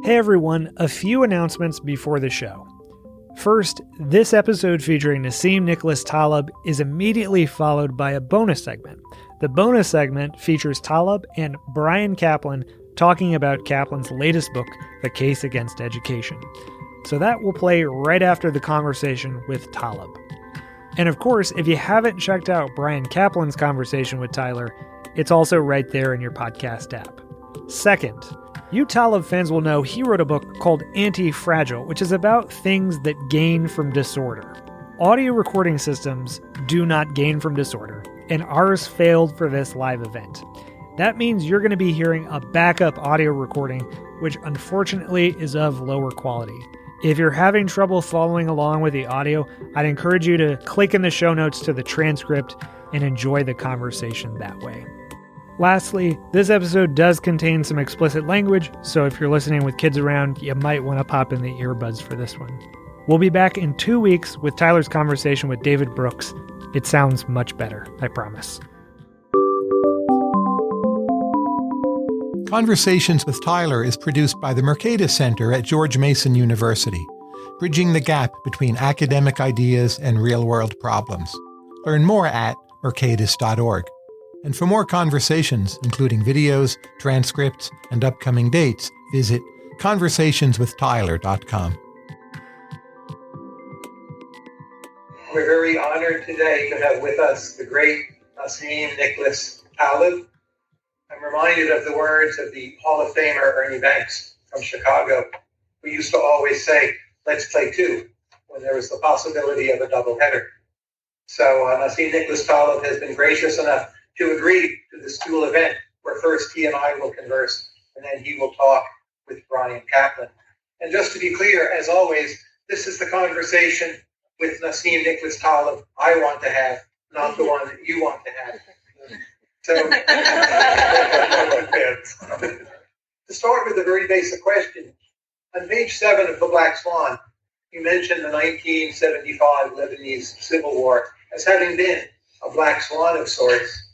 Hey everyone, a few announcements before the show. First, this episode featuring Nassim Nicholas Taleb is immediately followed by a bonus segment. The bonus segment features Taleb and Bryan Caplan talking about Kaplan's latest book, The Case Against Education. So that will play right after the conversation with Taleb. And of course, if you haven't checked out Bryan Caplan's conversation with Tyler, it's also right there in your podcast app. Second, you Taleb fans will know he wrote a book called Antifragile, which is about things that gain from disorder. Audio recording systems do not gain from disorder, and ours failed for this live event. That means you're going to be hearing a backup audio recording, which unfortunately is of lower quality. If you're having trouble following along with the audio, I'd encourage you to click in the show notes to the transcript and enjoy the conversation that way. Lastly, this episode does contain some explicit language, so if you're listening with kids around, you might want to pop in the earbuds for this one. We'll be back in 2 weeks with Tyler's conversation with David Brooks. It sounds much better, I promise. Conversations with Tyler is produced by the Mercatus Center at George Mason University, bridging the gap between academic ideas and real-world problems. Learn more at mercatus.org. And for more conversations, including videos, transcripts, and upcoming dates, visit conversationswithtyler.com. We're very honored today to have with us the great Nassim Nicholas Taleb. I'm reminded of the words of the Hall of Famer Ernie Banks from Chicago, who used to always say, "Let's play two," when there was the possibility of a doubleheader. So Nassim Nicholas Taleb has been gracious enough to agree to this dual event, where first he and I will converse, and then he will talk with Bryan Kaplan. And just to be clear, as always, this is the conversation with Nassim Nicholas Taleb I want to have, not the one that you want to have. So, to start with a very basic question, on page 7 of The Black Swan, you mentioned the 1975 Lebanese Civil War as having been a black swan of sorts.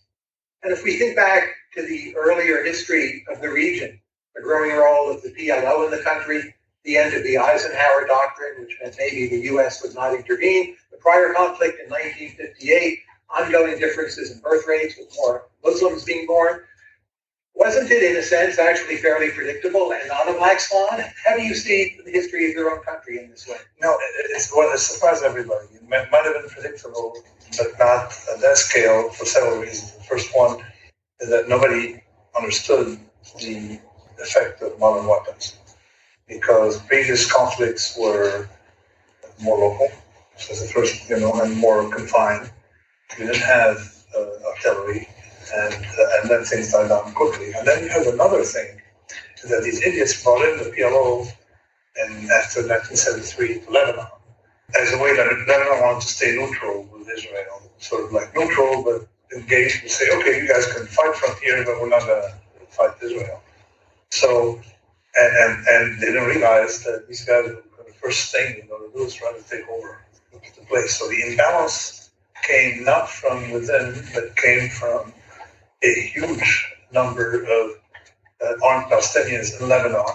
And if we think back to the earlier history of the region, the growing role of the PLO in the country, the end of the Eisenhower Doctrine, which meant maybe the U.S. would not intervene, the prior conflict in 1958, ongoing differences in birth rates with more Muslims being born, wasn't it, in a sense, actually fairly predictable and not a black swan? How do you see the history of your own country in this way? No, it surprised everybody. It might have been predictable, but not at that scale for several reasons. The first one is that nobody understood the effect of modern weapons, because previous conflicts were more local, so the first, and more confined. We didn't have artillery, and then things died down quickly. And then you have another thing, that these idiots brought in the PLO after 1973 to Lebanon, as a way that Lebanon wanted to stay neutral with Israel, sort of like neutral, but engaged and say, okay, you guys can fight from here, but we're not going to fight Israel. So, and they didn't realize that these guys were the first thing they're going to do is try to take over the place. So the imbalance came not from within, but came from a huge number of armed Palestinians in Lebanon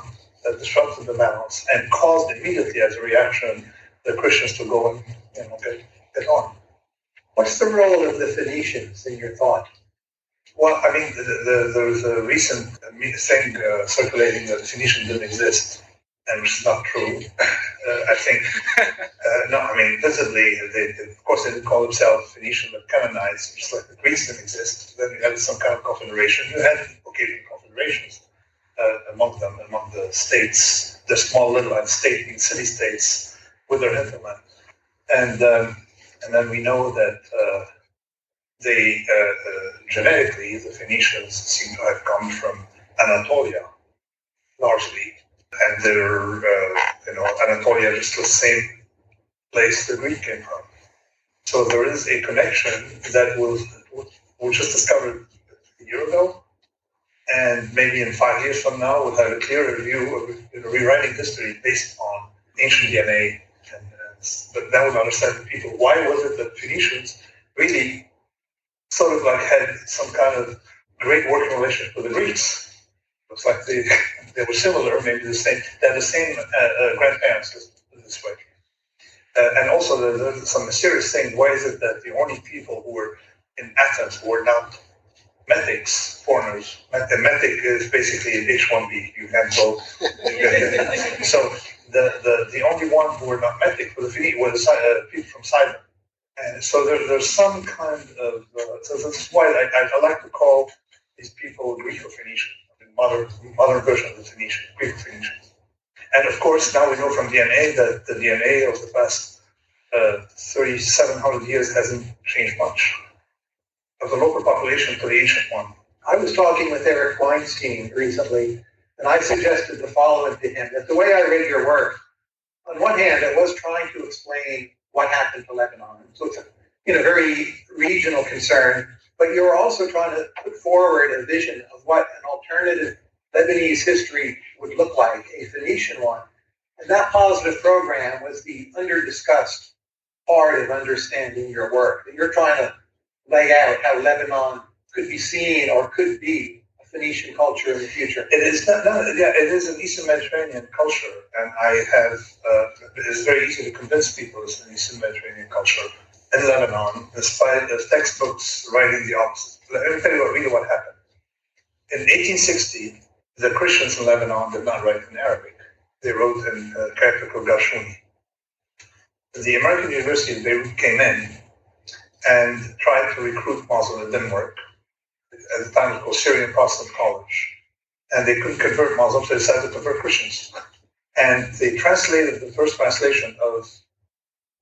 that disrupted the balance and caused immediately, as a reaction, the Christians to go and get on. What's the role of the Phoenicians in your thought? Well, I mean, there's a recent thing circulating that the Phoenicians didn't exist, and which is not true. I think, visibly, of course, they didn't call themselves Phoenician, but Canaanites, just like the Greeks didn't exist. Then you had some kind of confederation. You had occasional confederations among the states, the small little state, city-states with their hinterland. And then we know that they genetically, the Phoenicians seem to have come from Anatolia, largely. And they're, Anatolia is the same place the Greek came from. So there is a connection that was just discovered a year ago. And maybe in 5 years from now, we'll have a clearer view of rewriting history based on ancient DNA. But then we'll understand the people. Why was it that Phoenicians really sort of like had some kind of great working relationship with the Greeks? Looks like they were similar, maybe the same. They had the same grandparents, let's put it this way. And also, there's some mysterious thing. Why is it that the only people who were in Athens who were not metics, foreigners? Metic is basically an H-1B. You can go. So the only one who were not metic were the people from Sidon. And so there's some kind of. So this is why I like to call these people Greco-Phoenician, modern version of the Phoenician, Greco-Phoenicians. And of course, now we know from DNA that the DNA of the past 3,700 years hasn't changed much. Of the local population to the ancient one. I was talking with Eric Weinstein recently, and I suggested the following to him, that the way I read your work, on one hand, it was trying to explain what happened to Lebanon. So it's a very regional concern, but you were also trying to put forward a vision of what an alternative Lebanese history would look like, a Phoenician one. And that positive program was the under-discussed part of understanding your work, that you're trying to lay out how Lebanon could be seen or could be a Phoenician culture in the future. It is it is an Eastern Mediterranean culture, and I have. It's very easy to convince people it's an Eastern Mediterranean culture in Lebanon, despite the textbooks writing the opposite. Let me tell you really what happened. In 1860, the Christians in Lebanon did not write in Arabic; they wrote in a character called Gashuni. The American University of Beirut came in and tried to recruit Muslims. It didn't work. At the time, it was called Syrian Protestant College. And they couldn't convert Muslims, so they decided to convert Christians. And they translated the first translation of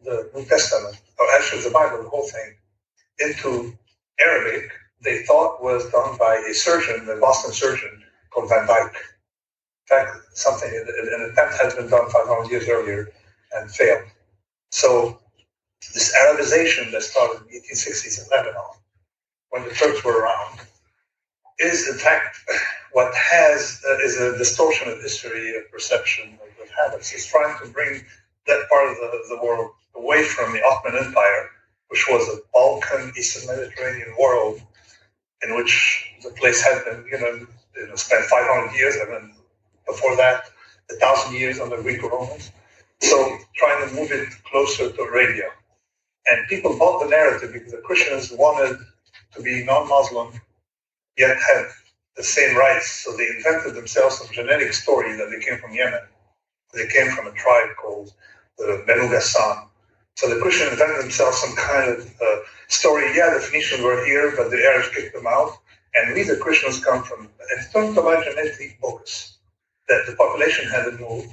the New Testament, or actually the Bible, the whole thing, into Arabic. They thought was done by a surgeon, a Boston surgeon called Van Dyck. In fact, an attempt had been done 500 years earlier and failed. So this Arabization that started in the 1860s in Lebanon, when the Turks were around, is in fact what is a distortion of history, of perception, of habits. It's trying to bring that part of the world away from the Ottoman Empire, which was a Balkan, Eastern Mediterranean world in which the place had been, spent 500 years, and then before that, 1,000 years under Greco-Romans. So trying to move it closer to Arabia. And people bought the narrative because the Christians wanted to be non-Muslim, yet had the same rights. So they invented themselves some genetic story that they came from Yemen. They came from a tribe called the Benu Ghassan. So the Christians invented themselves some kind of story. Yeah, the Phoenicians were here, but the Arabs kicked them out. And we, the Christians, come from, and it turned about genetic bogus, that the population hadn't moved,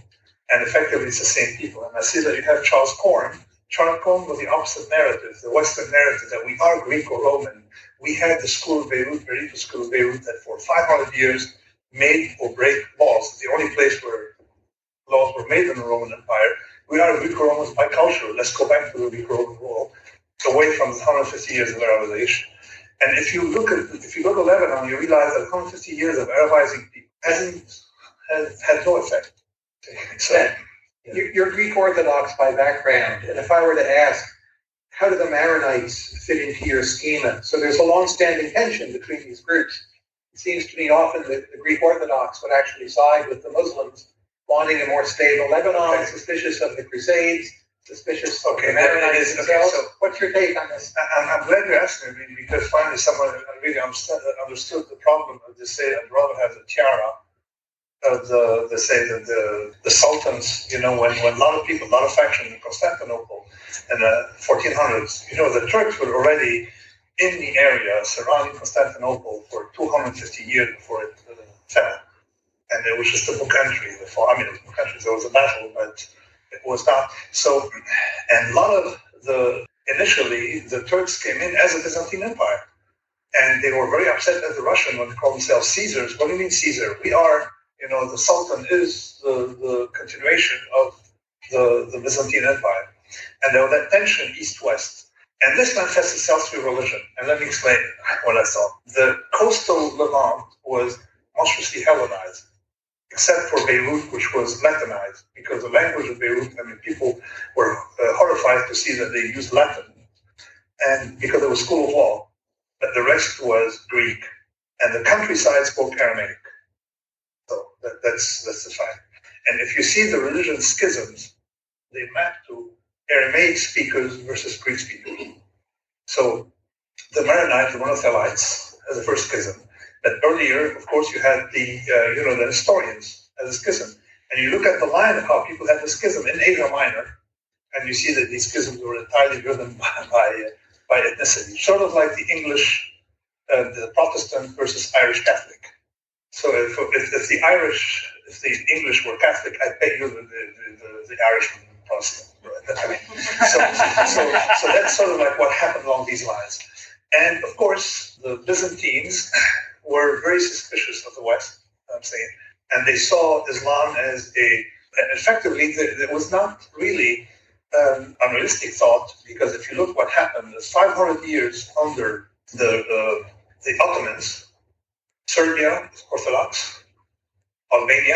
and effectively it's the same people. And I see that you have Charles Corn. Charles Corn was the opposite narrative, the Western narrative, that we are Greco-Roman. We had the School of Beirut, Medieval School of Beirut, that for 500 years made or break laws. It's the only place where laws were made in the Roman Empire. We are Greco-Romans by culture. Let's go back to the Greco-Roman rule, away from the 150 years of Arabization. And if you go to Lebanon, you realize that 150 years of Arabizing people had no effect. So, You're Greek Orthodox by background, and if I were to ask, how do the Maronites fit into your schema? So there's a long-standing tension between these groups. It seems to me often that the Greek Orthodox would actually side with the Muslims, wanting a more stable Lebanon, suspicious of the Crusades, suspicious of the Maronites themselves. So what's your take on this? I'm glad you're asking me, because finally someone really understood the problem of this. Say, I'd rather have the tiara. They say that the sultans, when a lot of factions in Constantinople in the 1400s, the Turks were already in the area surrounding Constantinople for 250 years before it fell. And it was just a book entry. It was a book entry. There was a battle, but it was not. So, and a lot of initially, the Turks came in as a Byzantine Empire. And they were very upset at the Russian when they called themselves Caesars. What do you mean Caesar? We are, the Sultan is the continuation of the Byzantine Empire. And there was that tension east-west. And this manifests itself through religion. And let me explain what I saw. The coastal Levant was monstrously Hellenized, except for Beirut, which was Latinized, because the language of Beirut, people were horrified to see that they used Latin, and because it was school of law, but the rest was Greek, and the countryside spoke Aramaic. That's the fact. And if you see the religion schisms, they map to Aramaic speakers versus Greek speakers. So the Maronites, the monothelites, as the first schism. But earlier, of course, you had the historians as a schism. And you look at the line of how people had the schism in Asia Minor, and you see that these schisms were entirely driven by ethnicity, sort of like the English, the Protestant versus Irish Catholic. So if the English were Catholic, I'd bet you the Irish were Protestant. Right? So that's sort of like what happened along these lines. And of course, the Byzantines were very suspicious of the West, I'm saying, and they saw Islam as effectively, it was not really unrealistic thought, because if you look what happened, there's 500 years under the Ottomans. Serbia is Orthodox, Albania,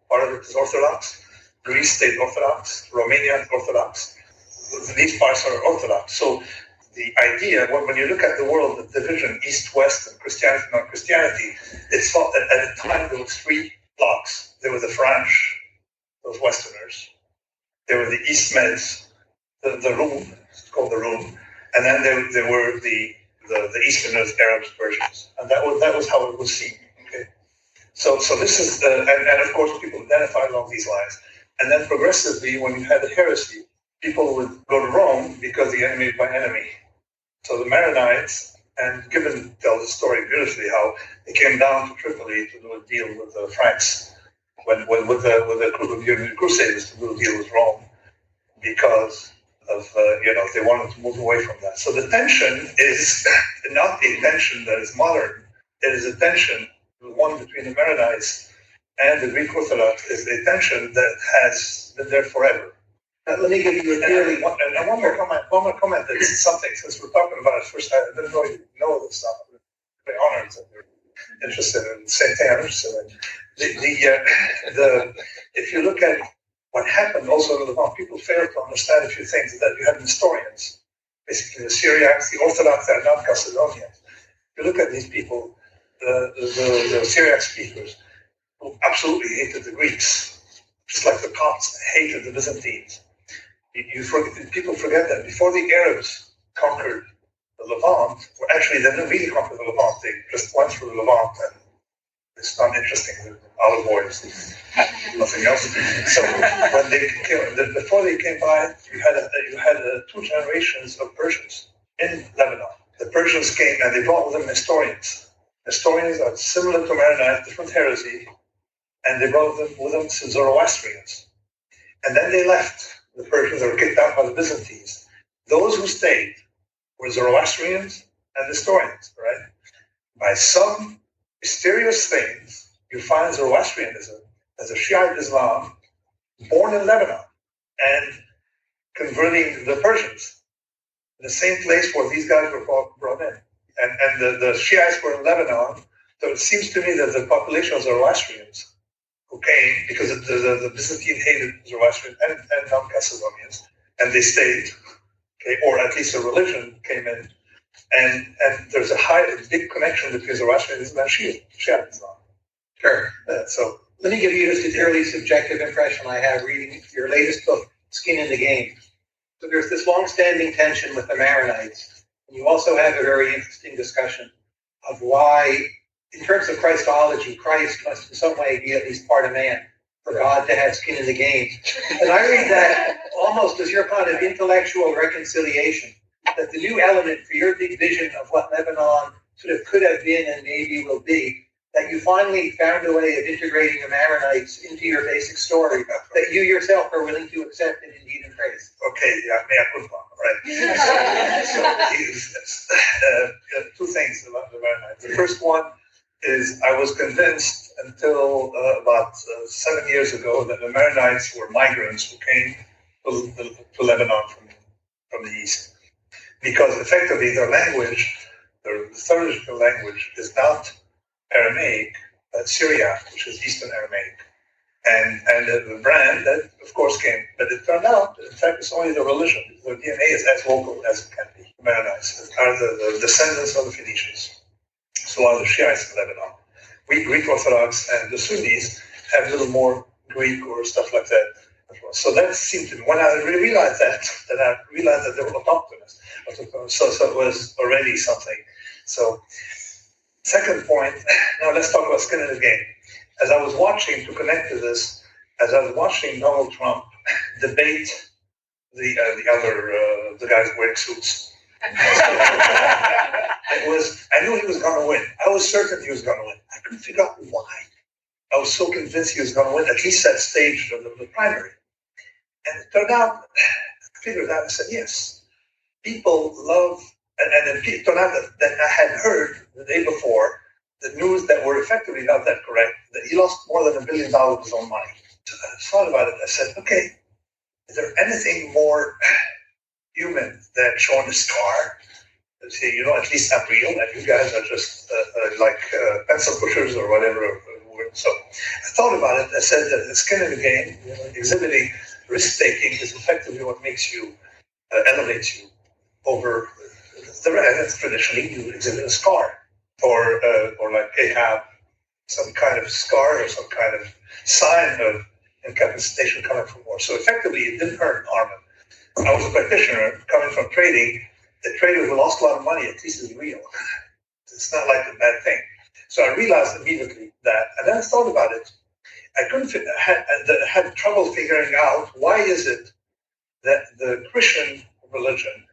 part of it is Orthodox, Greece stayed Orthodox, Romania is Orthodox. These parts are Orthodox. So the idea, when you look at the world, the division, East-West, and Christianity, non-Christianity, it's thought that at the time there was three blocks. There were the French, those Westerners. There were the East Meds, the Rum, it's called the Rum. And then there were the Easterners, Arabs, Persians. And that was how it was seen. Okay? So this is, and of course people identified along these lines. And then progressively, when you had the heresy, people would go to Rome because the enemy is my enemy. So the Maronites, and Gibbon tells the story beautifully how they came down to Tripoli to do a deal with the Franks, with a group of Crusaders to do a deal with Rome, because of they wanted to move away from that. So the tension is not a tension that is modern. It is a tension, the one between the Maronites and the Greek Orthodox is a tension that has been there forever. Let me give you a theory. And one more comment that is something, since we're talking about it first, I didn't really know this stuff. I'm very honored that you're interested in the same thing I'm interested in. If you look at what happened also in Lebanon, people fail to understand a few things, that you have historians, basically the Syriacs, the Orthodox, and not Macedonians. If you look at these people, the Syriac speakers, who absolutely hated the Greeks, just like the Copts hated the Byzantines. People forget that before the Arabs conquered the Levant, they didn't really conquer the Levant, they just went through the Levant, and it's not interesting with olive oils, nothing else. So when before they came by, you had 2 generations of Persians in Lebanon. The Persians came and they brought with them historians. Historians are similar to Maronite, different heresy, and they brought with them some Zoroastrians. And then they left. The Persians were kicked out by the Byzantines. Those who stayed were Zoroastrians and historians, right? By some mysterious things, you find Zoroastrianism as a Shiite Islam born in Lebanon and converting the Persians in the same place where these guys were brought in. And the Shiites were in Lebanon, so it seems to me that the population of Zoroastrians who came, because the Byzantine hated Zoroastrians and non-Macedonians, and they stayed, okay, or at least a religion came in, and there's a big connection between Zoroastrianism and Shiism. Sure. So let me give you just a purely subjective impression I have reading your latest book, Skin in the Game. So there's this long-standing tension with the Maronites, and you also have a very interesting discussion of why, in terms of Christology, Christ must in some way be at least part of man for God to have skin in the game. And I read that almost as your kind of intellectual reconciliation, that the new element for your big vision of what Lebanon sort of could have been and maybe will be, that you finally found a way of integrating the Maronites into your basic story that you yourself are willing to accept and indeed embrace. Okay, yeah, mea culpa, right? So 2 things about the Maronites. The first one is I was convinced until about 7 years ago that the Maronites were migrants who came to Lebanon from the east, because effectively their language, their liturgical language, is not Aramaic, but Syriac, which is Eastern Aramaic, and the brand that of course came, but it turned out, in fact, it's only the religion. Their DNA is as local as it can be. The Maronites are the descendants of the Phoenicians. So are the Shiites in Lebanon. We Greek Orthodox and the Sunnis have a little more Greek or stuff like that. So that seemed to me, when I really realized that they were autochthonous. So it was already something. So, second point, now let's talk about skin in the game. As I was watching, to connect to this, as I was watching Donald Trump debate the guys wearing suits, I knew he was going to win. I was certain he was going to win. I couldn't figure out why. I was so convinced he was going to win, at least that stage of the primary. And it turned out, I figured out, I said, yes, people love, and then it turned out that I had heard the day before the news that were effectively not that correct, that he lost more than $1 billion of his own money. So I thought about it. I said, okay, is there anything more human than showing a scar? Say, at least I'm real, and you guys are just like pencil pushers or whatever. So I thought about it. I said that the skin in the game, exhibiting risk-taking is effectively what makes you, elevates you over the rest. Traditionally, you exhibit a scar, or like Ahab, some kind of scar or some kind of sign of incapacitation coming from war. So effectively, it didn't hurt harm him. I was a practitioner coming from trading. The trader who lost a lot of money, at least is real. It's not like a bad thing. So I realized immediately that, and then I thought about it. I had trouble figuring out why is it that the Christian religion,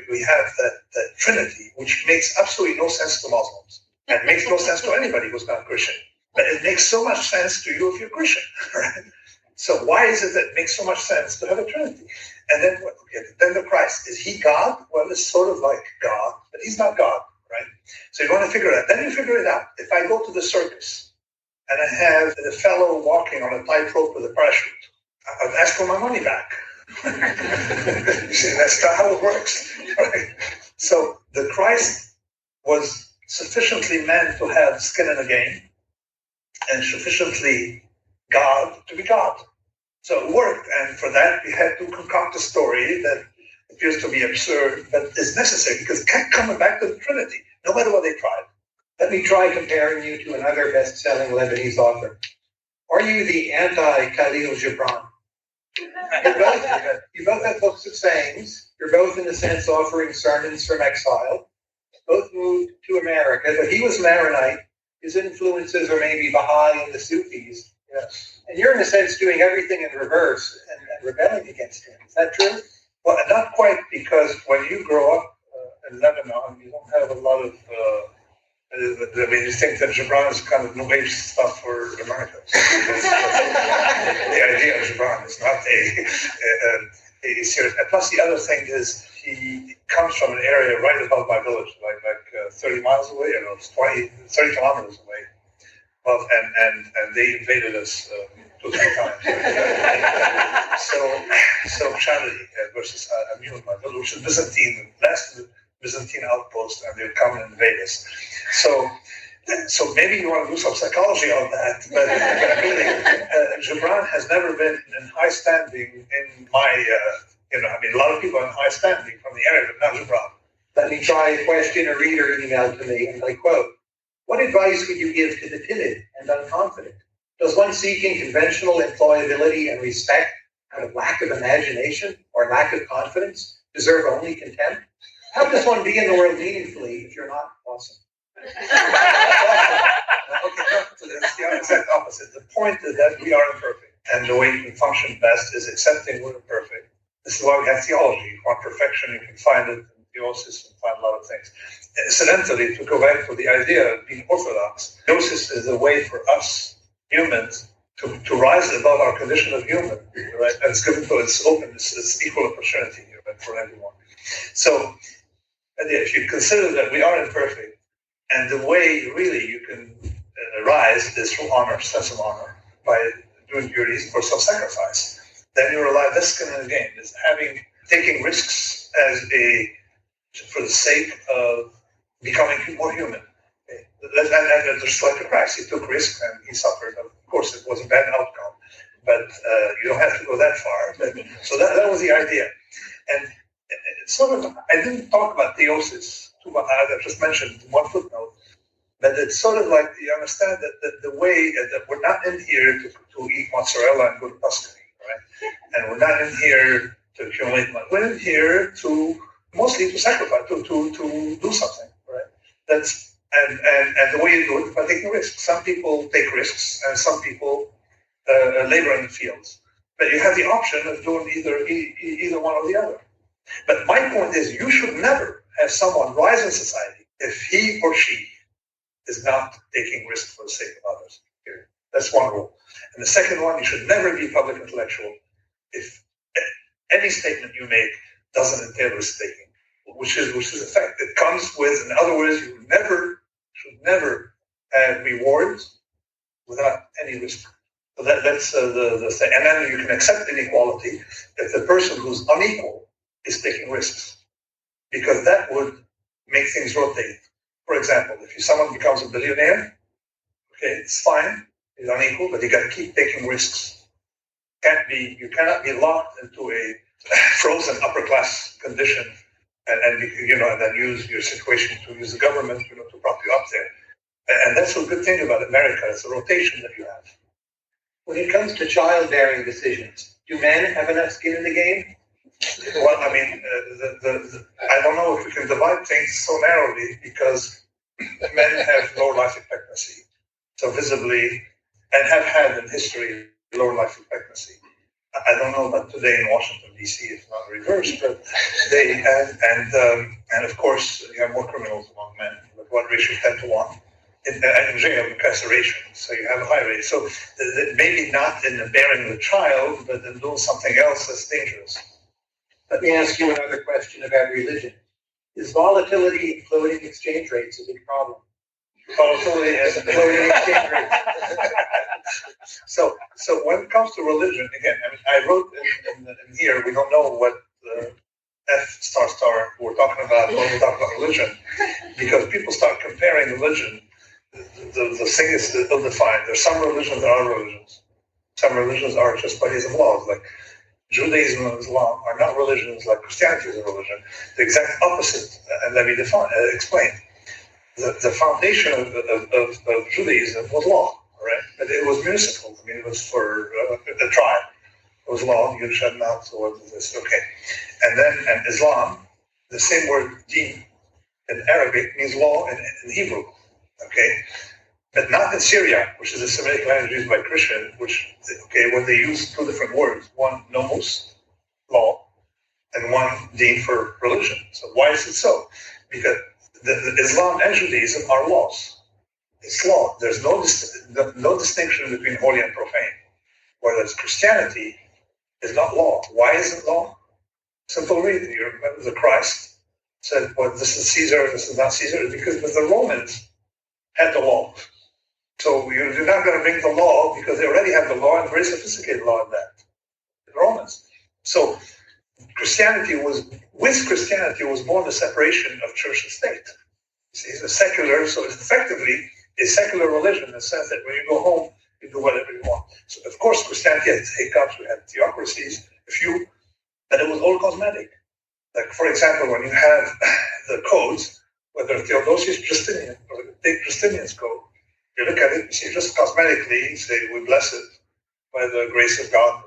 we have that Trinity, which makes absolutely no sense to Muslims, and makes no sense to anybody who's not Christian. But it makes so much sense to you if you're Christian, right? So why is it that it makes so much sense to have a Trinity? And then what? Okay, then the Christ, is he God? Well, it's sort of like God, but he's not God, right? So you want to figure it out. Then you figure it out. If I go to the circus and I have the fellow walking on a tightrope with a parachute, I'll ask for my money back. You see, that's not how it works, right? So the Christ was sufficiently meant to have skin in the game and sufficiently God to be God. So it worked, and for that we had to concoct a story that appears to be absurd, but is necessary because it kept coming back to the Trinity, no matter what they tried. Let me try comparing you to another best-selling Lebanese author. Are you the anti-Khalil Gibran? You both have books of sayings. You're both, in a sense, offering sermons from exile. Both moved to America, but he was Maronite. His influences are maybe Baha'i and the Sufis. Yes. And you're, in a sense, doing everything in reverse and rebelling against him. Is that true? Well, not quite, because when you grow up in Lebanon, you don't have a lot of... you think that Gibran is kind of new age stuff for America. The idea of Gibran is not a serious... And plus, the other thing is, he comes from an area right above my village, like 30 miles away, 30 kilometers away. Well, and they invaded us 2 or 3 times. so Charlie versus Amun, my village, which is Byzantine, the last Byzantine outpost, and they'll come and invade us. So maybe you want to do some psychology on that, but really, Gibran has never been in high standing in my, a lot of people are in high standing from the area, but not Gibran. Let me try a question a reader emailed to me, and I quote, "What advice would you give to the timid and unconfident? Does one seeking conventional employability and respect out of lack of imagination or lack of confidence deserve only contempt? How does one be in the world meaningfully if you're not awesome?" Okay, so that's the exact opposite. The point is that we are imperfect, and the way you can function best is accepting we're imperfect. This is why we have theology. If you want perfection, you can find it in theosis and find a lot of things. Incidentally, to go back to the idea of being orthodox, theosis is a way for us humans to rise above our condition of human, right? And it's given to it's open, it's equal opportunity for everyone. So, if you consider that we are imperfect, and the way really you can rise is through honor, sense of honor, by doing duties for self-sacrifice, then you realize this skin in the game is taking risks for the sake of becoming more human. And just like the Christ, he took risks and he suffered. Of course, it was a bad outcome, but you don't have to go that far. So that was the idea. And it's sort of, I didn't talk about theosis too much. I just mentioned one footnote, but it's sort of like you understand that the way that we're not in here to eat mozzarella and go to Tuscany, right? And we're not in here to accumulate money. We're in here to mostly to sacrifice, to do something, right? That's and the way you do it by taking risks. Some people take risks, and some people labor in the fields. But you have the option of doing either one or the other. But my point is, you should never have someone rise in society if he or she is not taking risks for the sake of others. Period. That's one rule. And the second one, you should never be public intellectual if any statement you make doesn't entail risk taking, which is a fact. It comes with, in other words, you should never have rewards without any risk. So that's the thing. And then you can accept inequality if the person who's unequal is taking risks, because that would make things rotate. For example, if someone becomes a billionaire, okay, it's fine, he's unequal, but you got to keep taking risks. You cannot be locked into a frozen upper class condition and then use your situation to use the government, to prop you up there. And that's a good thing about America. It's a rotation that you have. When it comes to childbearing decisions, do men have enough skin in the game? Well, I mean, I don't know if we can divide things so narrowly, because men have lower life expectancy, so visibly, and have had in history lower life expectancy. I don't know about today in Washington, D.C., it's not reversed, but they have, and of course, you have more criminals among men, with one ratio 10 to 1. In jail, incarceration, so you have a high rate. So maybe not in the bearing the child, but in doing something else that's dangerous. Let me ask you another question about religion. Is volatility in floating exchange rates a big problem? Volatility and floating exchange rates. So when it comes to religion, again, I wrote in here, we don't know what the F** we're talking about when we talk about religion, because people start comparing religion. The thing is ill-defined. There's some religions that are religions. Some religions are just bodies of laws, like Judaism and Islam are not religions like Christianity is a religion. The exact opposite, and let me explain. The foundation of Judaism was law, right? But it was municipal. I mean, it was for the tribe. It was law. You shall not. So what is this? Okay. And Islam, the same word din in Arabic means law in Hebrew. Okay, but not in Syria, which is a Semitic language used by Christians, when they use two different words, one nomos, law, and one din for religion. So why is it so? Because the Islam and Judaism are laws. It's law. There's no distinction between holy and profane. Whereas Christianity is not law. Why isn't law? Simple reason. You remember the Christ said, well, this is Caesar, this is not Caesar, because the Romans had the law. So you're not going to bring the law because they already have the law, and very sophisticated law in that. The Romans. So Christianity was born the separation of church and state. See, it's a secular, so it's effectively a secular religion in the sense that when you go home, you do whatever you want. So of course Christianity had hiccups, we had theocracies, but it was all cosmetic. Like for example, when you have the codes, whether Theodosius Justinian or the big Justinian's code, you look at it, you see just cosmetically, you say we bless it by the grace of God,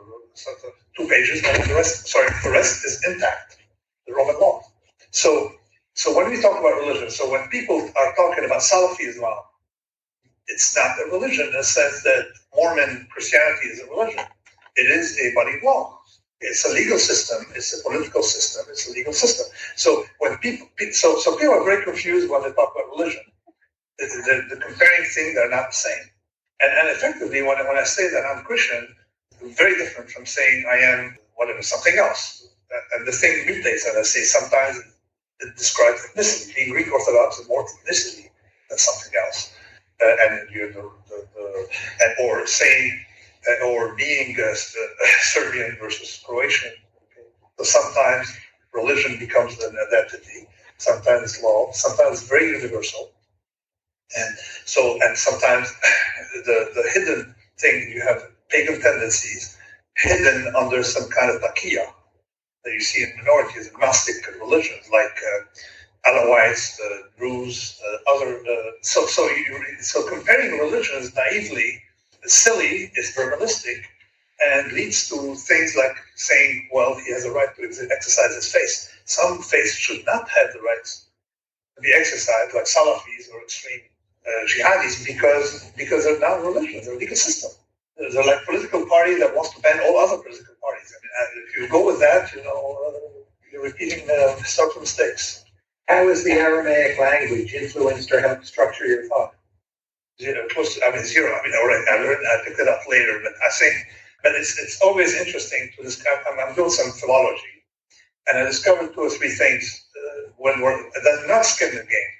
2 pages, and the rest is intact, the Roman law. So when we talk about religion, so when people are talking about Salafi Islam, it's not a religion in the sense that Mormon Christianity is a religion. It is a body of law. It's a legal system. It's a political system. It's a legal system. So when people are very confused when they talk about religion. The comparing things, they're not the same. And effectively, when I say that I'm Christian, very different from saying I am whatever something else. And the thing mutates, and I say sometimes it describes ethnicity. Being Greek Orthodox is more ethnicity than something else. Or being Serbian versus Croatian. Okay. So sometimes religion becomes an identity. Sometimes it's law. Sometimes it's very universal. And sometimes the hidden thing, you have pagan tendencies hidden under some kind of takia that you see in minorities, agnostic religions like Alawites, Druze, other. So comparing religions naively silly is verbalistic and leads to things like saying, well, he has a right to exercise his faith. Some faiths should not have the rights to be exercised, like Salafis or extreme jihadis, because they're not religious, they're a legal system. They're like a political party that wants to ban all other political parties. I mean, if you go with that, you're repeating historical mistakes. How has the Aramaic language influenced or helped structure your thought? Zero. I picked it up later, but it's always interesting to discover. I'm doing some philology, and I discovered 2 or 3 things that's not skin the game.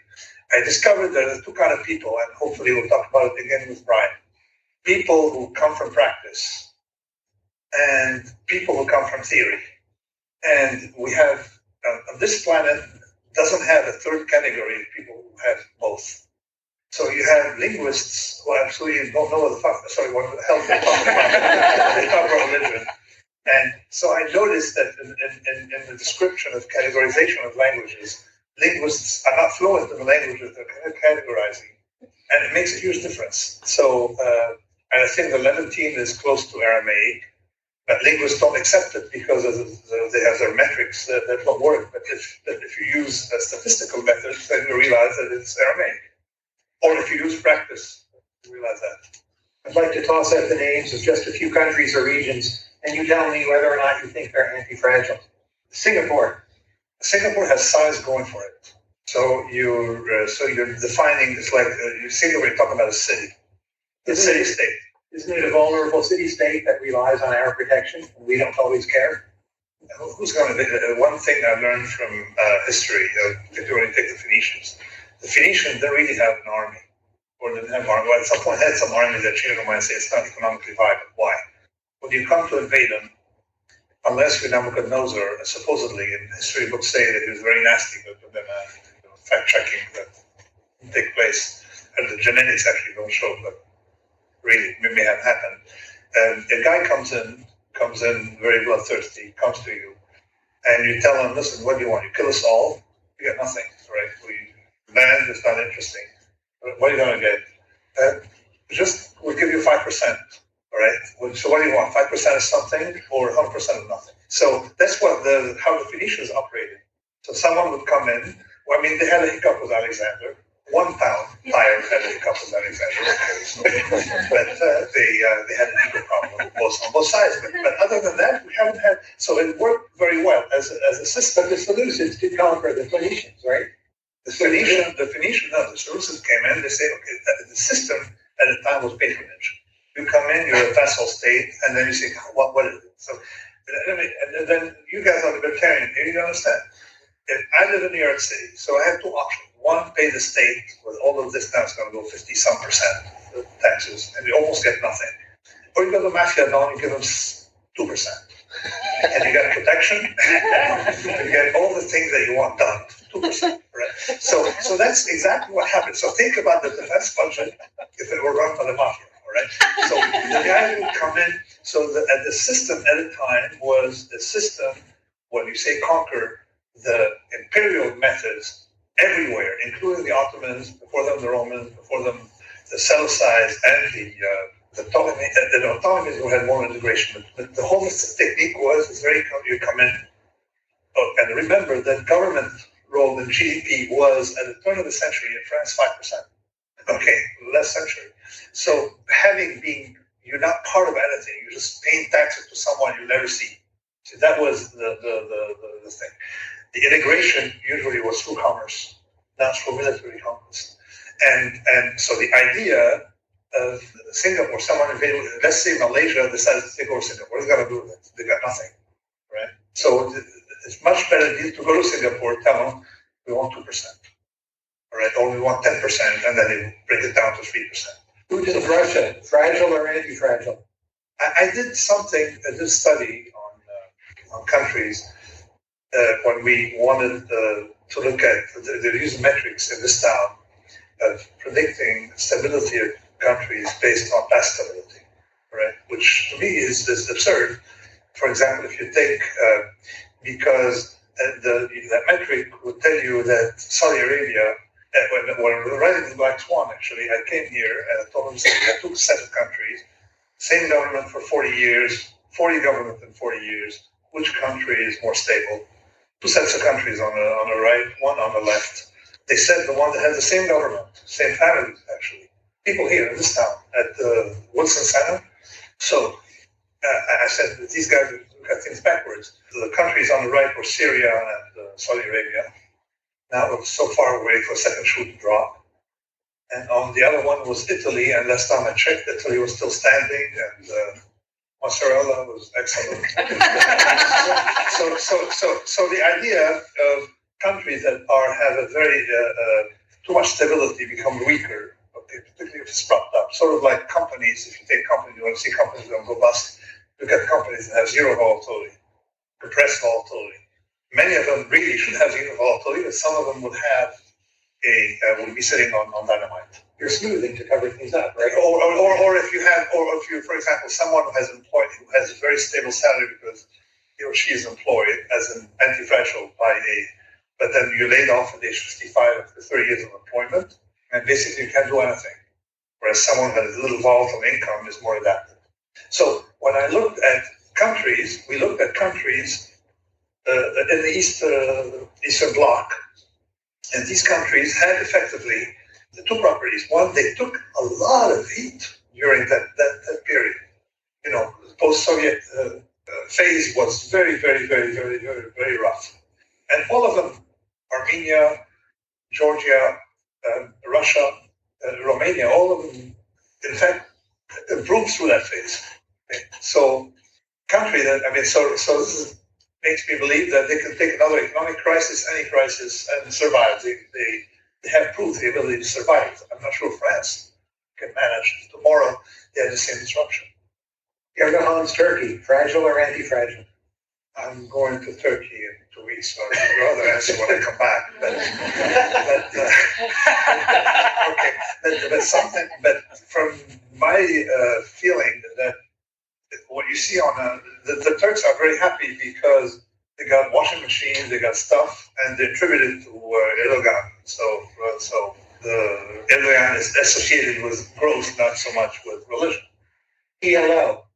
I discovered there are 2 kinds of people, and hopefully we'll talk about it again with Brian. People who come from practice and people who come from theory. And we have, this planet doesn't have a third category of people who have both. So you have linguists who absolutely don't know what the fuck, what the hell they're talking about. They talk about religion. And so I noticed that in the description of categorization of languages, linguists are not fluent in the languages they're categorizing. And it makes a huge difference. So, and I think the Levantine is close to Aramaic, but linguists don't accept it because they have their metrics that don't work. But if you use a statistical method, then you realize that it's Aramaic. Or if you use practice, you realize that. I'd like to toss out the names of just a few countries or regions, and you tell me whether or not you think they're anti-fragile. Singapore. Singapore has size going for it. So you're defining, it's like Singapore, you're talking about a city. It's a city-state. Isn't it a vulnerable city-state that relies on our protection and we don't always care? Who's going to? One thing I learned from history, particularly take the Phoenicians. The Phoenicians didn't really have an army, or didn't have an army. Well, at some point, had some army that changed their mind and say it's not economically viable. Why? When you come to invade them, unless you're Nebuchadnezzar, supposedly in history books say that he was very nasty, but then fact-checking that didn't take place, and the genetics actually don't show, but really, it may have happened. A guy comes in very bloodthirsty, comes to you, and you tell him, listen, what do you want? You kill us all? You get nothing, right? Land is not interesting. What are you going to get? We'll give you 5%, all right? So what do you want, 5% of something or 100% of nothing? So that's how the Phoenicians operated. So someone would come in, well, I mean, they had a hiccup with Alexander. 1 pound Tyre had a hiccup with Alexander. But they had an ego problem on both sides. But other than that, we haven't had. So it worked very well as a system. But the solutions did conquer the Phoenicians, right? The solutions came in. They say, okay, the system at the time was patronage. You come in, you're a vassal state, and then you say, what is it? So, and then you guys are libertarian here. You understand? If I live in New York City, so I have 2 options. One, pay the state with all of this, now it's going to go 50-some% taxes, and you almost get nothing. Or you go to Mafia Don, you give them 2%. And you get protection, you get all the things that you want done, 2%. Right? So that's exactly what happened. So think about the defense budget if it were run by the Mafia. All right? So the guy would come in, so the system at the time was a system, when you say conquer, the imperial methods everywhere, including the Ottomans, before them the Romans, before them the Seleucids, and the Ptolemies. The Ptolemies who had more integration, but the whole technique was you come in. Oh, and remember that government role in GDP was at the turn of the century in France 5%. Okay, last century. So you're not part of anything. You're just paying taxes to someone you never see. So that was the thing. The integration usually was through commerce, not through military conquest. And so the idea of Singapore, someone invaded, let's say Malaysia decides to take over Singapore, what are they going to do with it? They got nothing, right? So it's much better to go to Singapore, tell them we want 2%, all right, or we want 10%, and then they bring it down to 3%. Who did Russia, fragile or anti-fragile? I did a study on countries when we wanted to look at the use metrics in this town of predicting stability of countries based on past stability, right? Which to me is absurd. For example, if you take, because the metric would tell you that Saudi Arabia, when we were writing the Black Swan, actually, I came here and I told them, I took a set of countries, same government for 40 years, 40 government in 40 years. Which country is more stable? Two sets of countries on the right, one on the left. They said the one that had the same government, same families, actually. People here in this town at the Wilson Center. So I said that these guys got things backwards. The countries on the right were Syria and Saudi Arabia. Now we're so far away for a second shoe to drop. And on the other one was Italy, and last time I checked, Italy was still standing, and mozzarella was excellent. so the idea of countries that have a very too much stability become weaker, okay, particularly if it's propped up. Sort of like companies. If you take companies, you want to see companies that go bust. Look at companies that have zero volatility, compressed volatility. Many of them really should have zero volatility, but some of them would have will be sitting on dynamite. You're smoothing to cover things up, right? Or if you, for example, someone who has a very stable salary because he or she is employed as an antifragile but then you're laid off at age 55 after 30 years of employment, and basically you can't do anything. Whereas someone that has a little volatile income is more adaptive. So when I looked at countries, we looked at countries in the Eastern Bloc, and these countries had effectively the two properties. One, they took a lot of heat during that period. You know, the post-Soviet phase was very, very, very, very, very, very rough. And all of them, Armenia, Georgia, Russia, Romania, all of them, in fact, improved through that phase. Okay? So, country that, so this makes me believe that they can take another economic crisis, any crisis, and survive. They have proved the ability to survive. I'm not sure France can manage. Tomorrow, they have the same disruption. Erdogan's Turkey, fragile or anti-fragile? I'm going to Turkey in 2 weeks, so I'd rather answer when I come back. But from my feeling that what you see on the Turks are very happy because they got washing machines, they got stuff, and they attribute it to Erdogan. So the Erdogan is associated with growth, not so much with religion. PLO,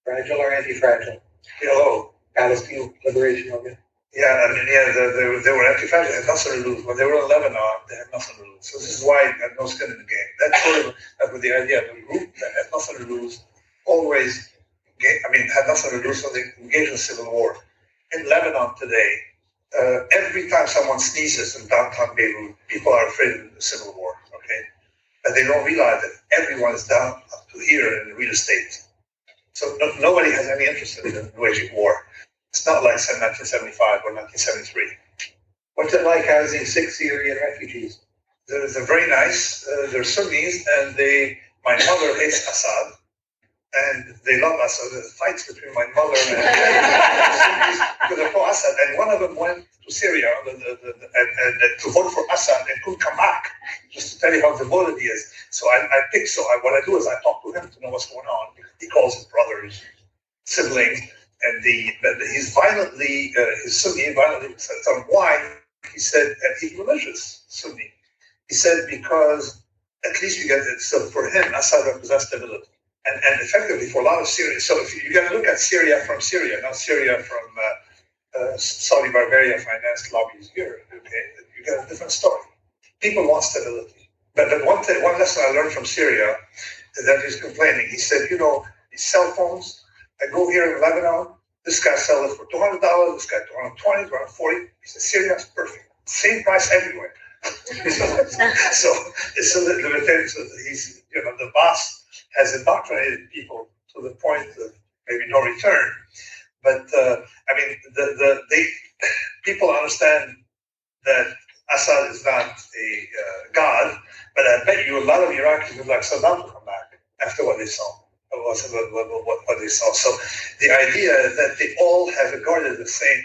fragile or anti-fragile? PLO. Palestine Liberation Movement. Yeah, they were anti-fragile, they had nothing to lose. When they were in Lebanon, they had nothing to lose. So this is why they had no skin in the game. That's sort of with the idea of a group that had nothing to lose, always, had nothing to lose, so they engaged in civil war. In Lebanon today, every time someone sneezes in downtown Beirut, people are afraid of the civil war, okay? But they don't realize that everyone is down up to here in real estate. So nobody has any interest in waging war. It's not like 1975 or 1973. What's it like housing 6 Syrian refugees? They're very nice. They're Sunnis, and my mother hates Assad, and they love Assad. There's fights between my mother and Sunnis because they're pro-Assad. And one of them went to Syria and to vote for Assad and couldn't come back, just to tell you how devoted he is. So what I do is I talk to him to know what's going on. He calls his brothers, siblings, and he's violently, his Sunni violently tell him why. He said, and he's religious, Sunni. He said, because at least you get it. So for him, Assad represents stability. And effectively for a lot of Syrians, so if you got to look at Syria from Syria, not Syria from Saudi Barbarian financed lobbies here, okay? You get a different story. People want stability. But one lesson I learned from Syria is that he's complaining. He said, these cell phones, I go here in Lebanon, this guy sells it for $200, this guy $220, $240. He said, Syria is perfect. Same price everywhere. so it's a libertarian. So he's, the boss has indoctrinated people to the point of maybe no return. But people understand that Assad is not a god, but I bet you a lot of Iraqis would like Saddam to come back after what they saw. What they saw. So the idea that they all have regarded the same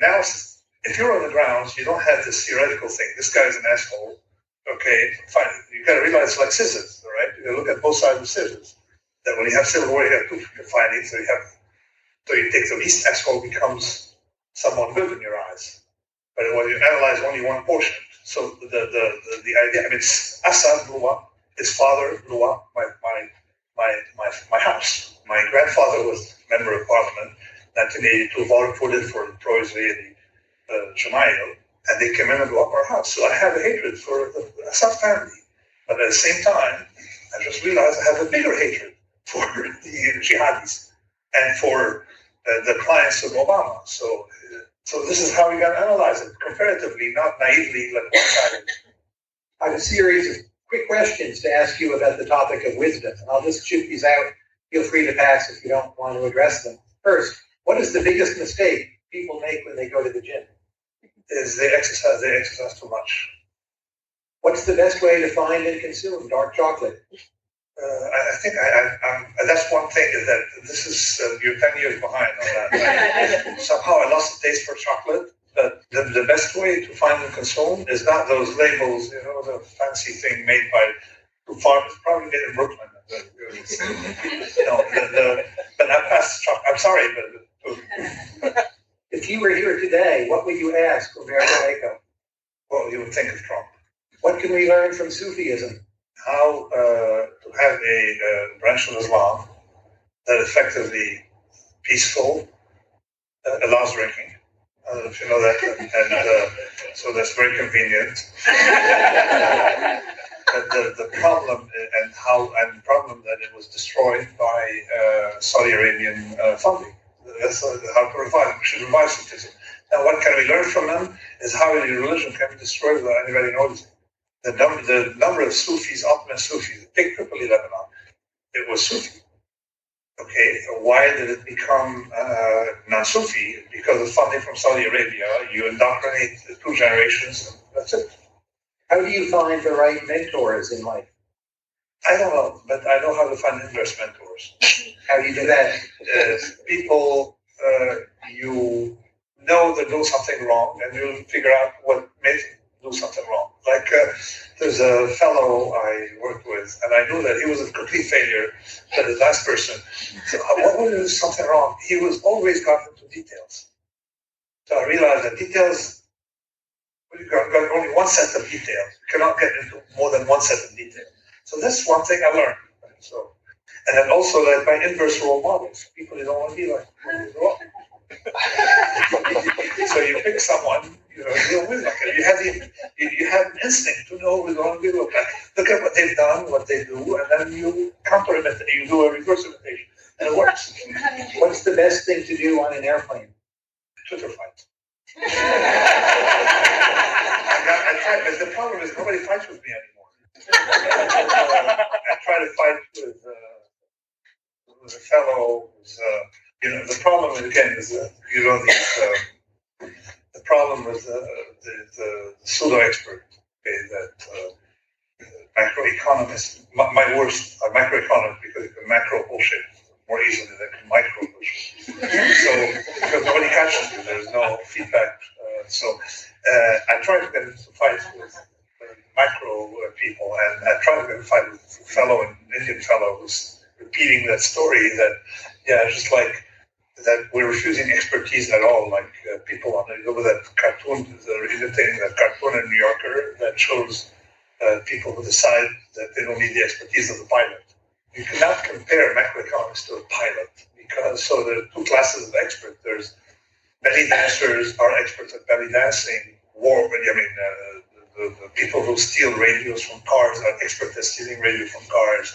analysis. If you're on the grounds, you don't have this theoretical thing. This guy's an asshole. Okay, fine. You got to realize it's like scissors, all right? You got to look at both sides of scissors. That when you have civil war, you have two findings. So you take the least asshole becomes someone good in your eyes. But when you analyze only one portion, so the idea. Assad blew up. His father blew up. My my house. My grandfather was member of parliament, 1982, voted for the pro-Israeli Jemail, and they came in and blocked our house. So I have a hatred for the Assad family. But at the same time, I just realized I have a bigger hatred for the jihadis and for the clients of Obama. So this is how we got to analyze it, comparatively, not naively, like one-sided. I have a series of quick questions to ask you about the topic of wisdom. And I'll just shoot these out. Feel free to pass if you don't want to address them. First, what is the biggest mistake people make when they go to the gym? Is they exercise too much. What's the best way to find and consume dark chocolate? I think that's one thing, is that this is, you're 10 years behind on that. Somehow I lost the taste for chocolate, but the best way to find and consume is not those labels, the fancy thing made by farmers, probably made in Brooklyn. But I passed chocolate. I'm sorry, but if you were here today, what would you ask Umberto Eco? Well, you would think of Trump. What can we learn from Sufism? How to have a branch of Islam that effectively peaceful, allows drinking. I don't know if you know that, and so that's very convenient. The problem and the problem that it was destroyed by Saudi Arabian funding. That's how to revive. We should revive Sufism. Now, what can we learn from them is how your religion can be destroyed without anybody noticing. The number of Sufis, Ottoman Sufis, big Tripoli, Lebanon, it was Sufi. Okay, why did it become non-Sufi? Because of funding from Saudi Arabia. You indoctrinate 2 generations, and that's it. How do you find the right mentors in life? I don't know, but I know how to find inverse mentors. How do you do that? People you know they're doing something wrong, and you figure out what made them do something wrong. Like there's a fellow I worked with, and I knew that he was a complete failure, but the last person. So what was something wrong? He was always got into details. So I realized that details, you've got only one set of details. You cannot get into more than one set of details. So that's one thing I learned. So, and then also that by inverse role models, people you don't want to be like. So you pick someone, you deal with like you have an instinct to know who going to be look like. Look at what they've done, what they do, and then you counter imitate. You do a reverse imitation, and it works. What's the best thing to do on an airplane? Twitter fight. I tried, but the problem is nobody fights with me anymore. I try to fight with a fellow who's, the problem again is, the problem with the pseudo-expert, okay, that macroeconomists, my worst are macroeconomists because you can macro bullshit more easily than micro bullshit. So, because nobody catches you, there's no feedback. I try to get into fights with macro people, and I try to get into fight with an Indian fellow who's repeating that story that, just like that we're refusing expertise at all, like people on that cartoon, they're imitating that cartoon in New Yorker that shows people who decide that they don't need the expertise of the pilot. You cannot compare macroeconomics to a pilot, because there are 2 classes of experts. There's belly dancers are experts at belly dancing. The people who steal radios from cars are experts at stealing radio from cars.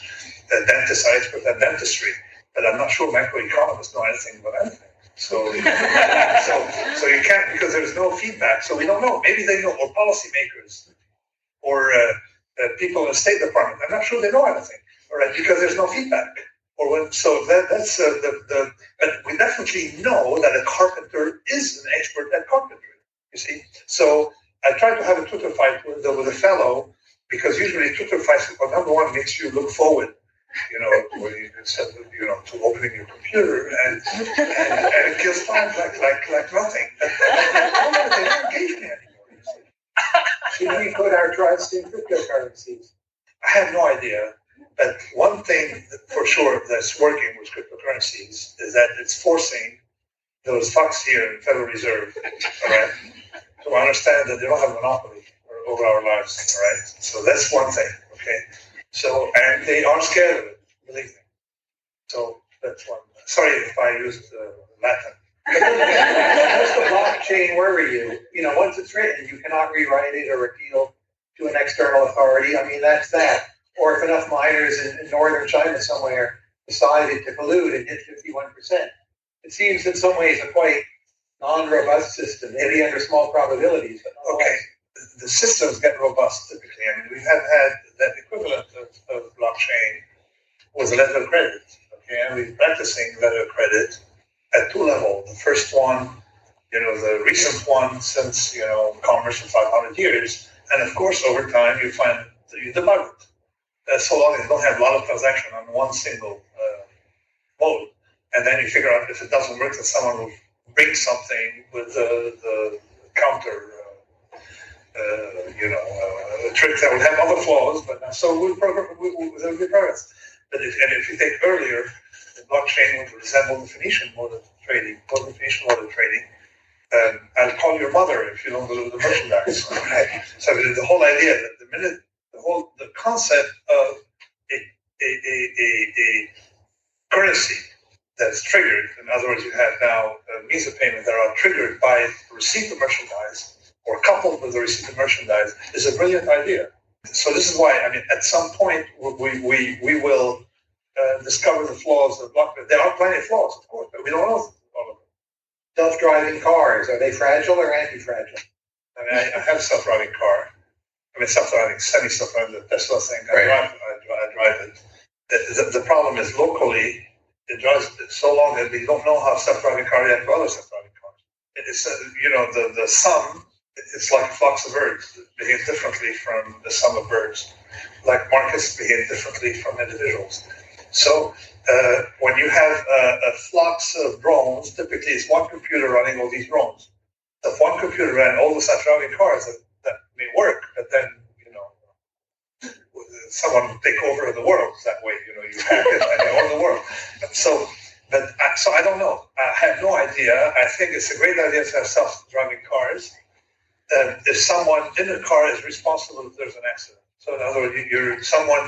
The dentists are experts at dentistry. But I'm not sure macroeconomists know anything about anything. So you can't, because there's no feedback. So we don't know. Maybe they know, or policymakers, or people in the State Department. I'm not sure they know anything, all right, because there's no feedback. But we definitely know that a carpenter is an expert at carpentry. You see, so I try to have a Twitter fight with a fellow, because usually Twitter fights, number one, makes you look forward. To opening your computer and it kills time like nothing. They don't engage me anymore. Should we put our trust in cryptocurrencies? I have no idea. But one thing for sure that's working with cryptocurrencies is that it's forcing those fucks here in the Federal Reserve, all right, to understand that they don't have a monopoly over our lives, all right? So that's one thing, okay? So, and they are scared of it, believe me. So that's one. Sorry if I used Latin. What's the blockchain worry you? Once it's written, you cannot rewrite it or appeal to an external authority. I mean, that's that. Or if enough miners in northern China somewhere decided to collude and hit 51%. It seems in some ways a quite non-robust system, maybe under small probabilities. But okay, the systems get robust typically. I mean, we have had that equivalent of blockchain was letter of credit. Okay, and we're practicing letter of credit at two levels. The first one, the recent one since, commerce for 500 years. And of course, over time, you find that you debug it. So long as you don't have a lot of transaction on one single mode. And then you figure out if it doesn't work, that someone will bring something with the counter, a trick that would have other flaws. But so there will be progress. But if you take earlier, the blockchain would resemble the Phoenician mode of trading. I'll call your mother if you don't deliver the merchandise. Right? So the whole idea that the concept of a currency that's triggered. In other words, you have now means of payment that are triggered by receipt of merchandise or coupled with the receipt of merchandise is a brilliant idea. So this is why, at some point we will discover the flaws of blockchain. There are plenty of flaws, of course, but we don't know all of them. Self-driving cars, are they fragile or anti-fragile? I have a self-driving car. Self-driving, semi-self-driving, the Tesla thing. Right. I drive it. The problem is locally, it drives so long that we don't know how self-driving car reacts to other self-driving cars. It's the sum. It's like flocks of birds. It behaves differently from the sum of birds. Like markets behave differently from individuals. So when you have a flocks of drones, typically it's one computer running all these drones. So if one computer ran all the self-driving cars, that may work, but then someone will take over the world that way. You hack it and you own the world. So I don't know. I have no idea. I think it's a great idea to have self-driving cars. If someone in the car is responsible if there's an accident. So in other words, either someone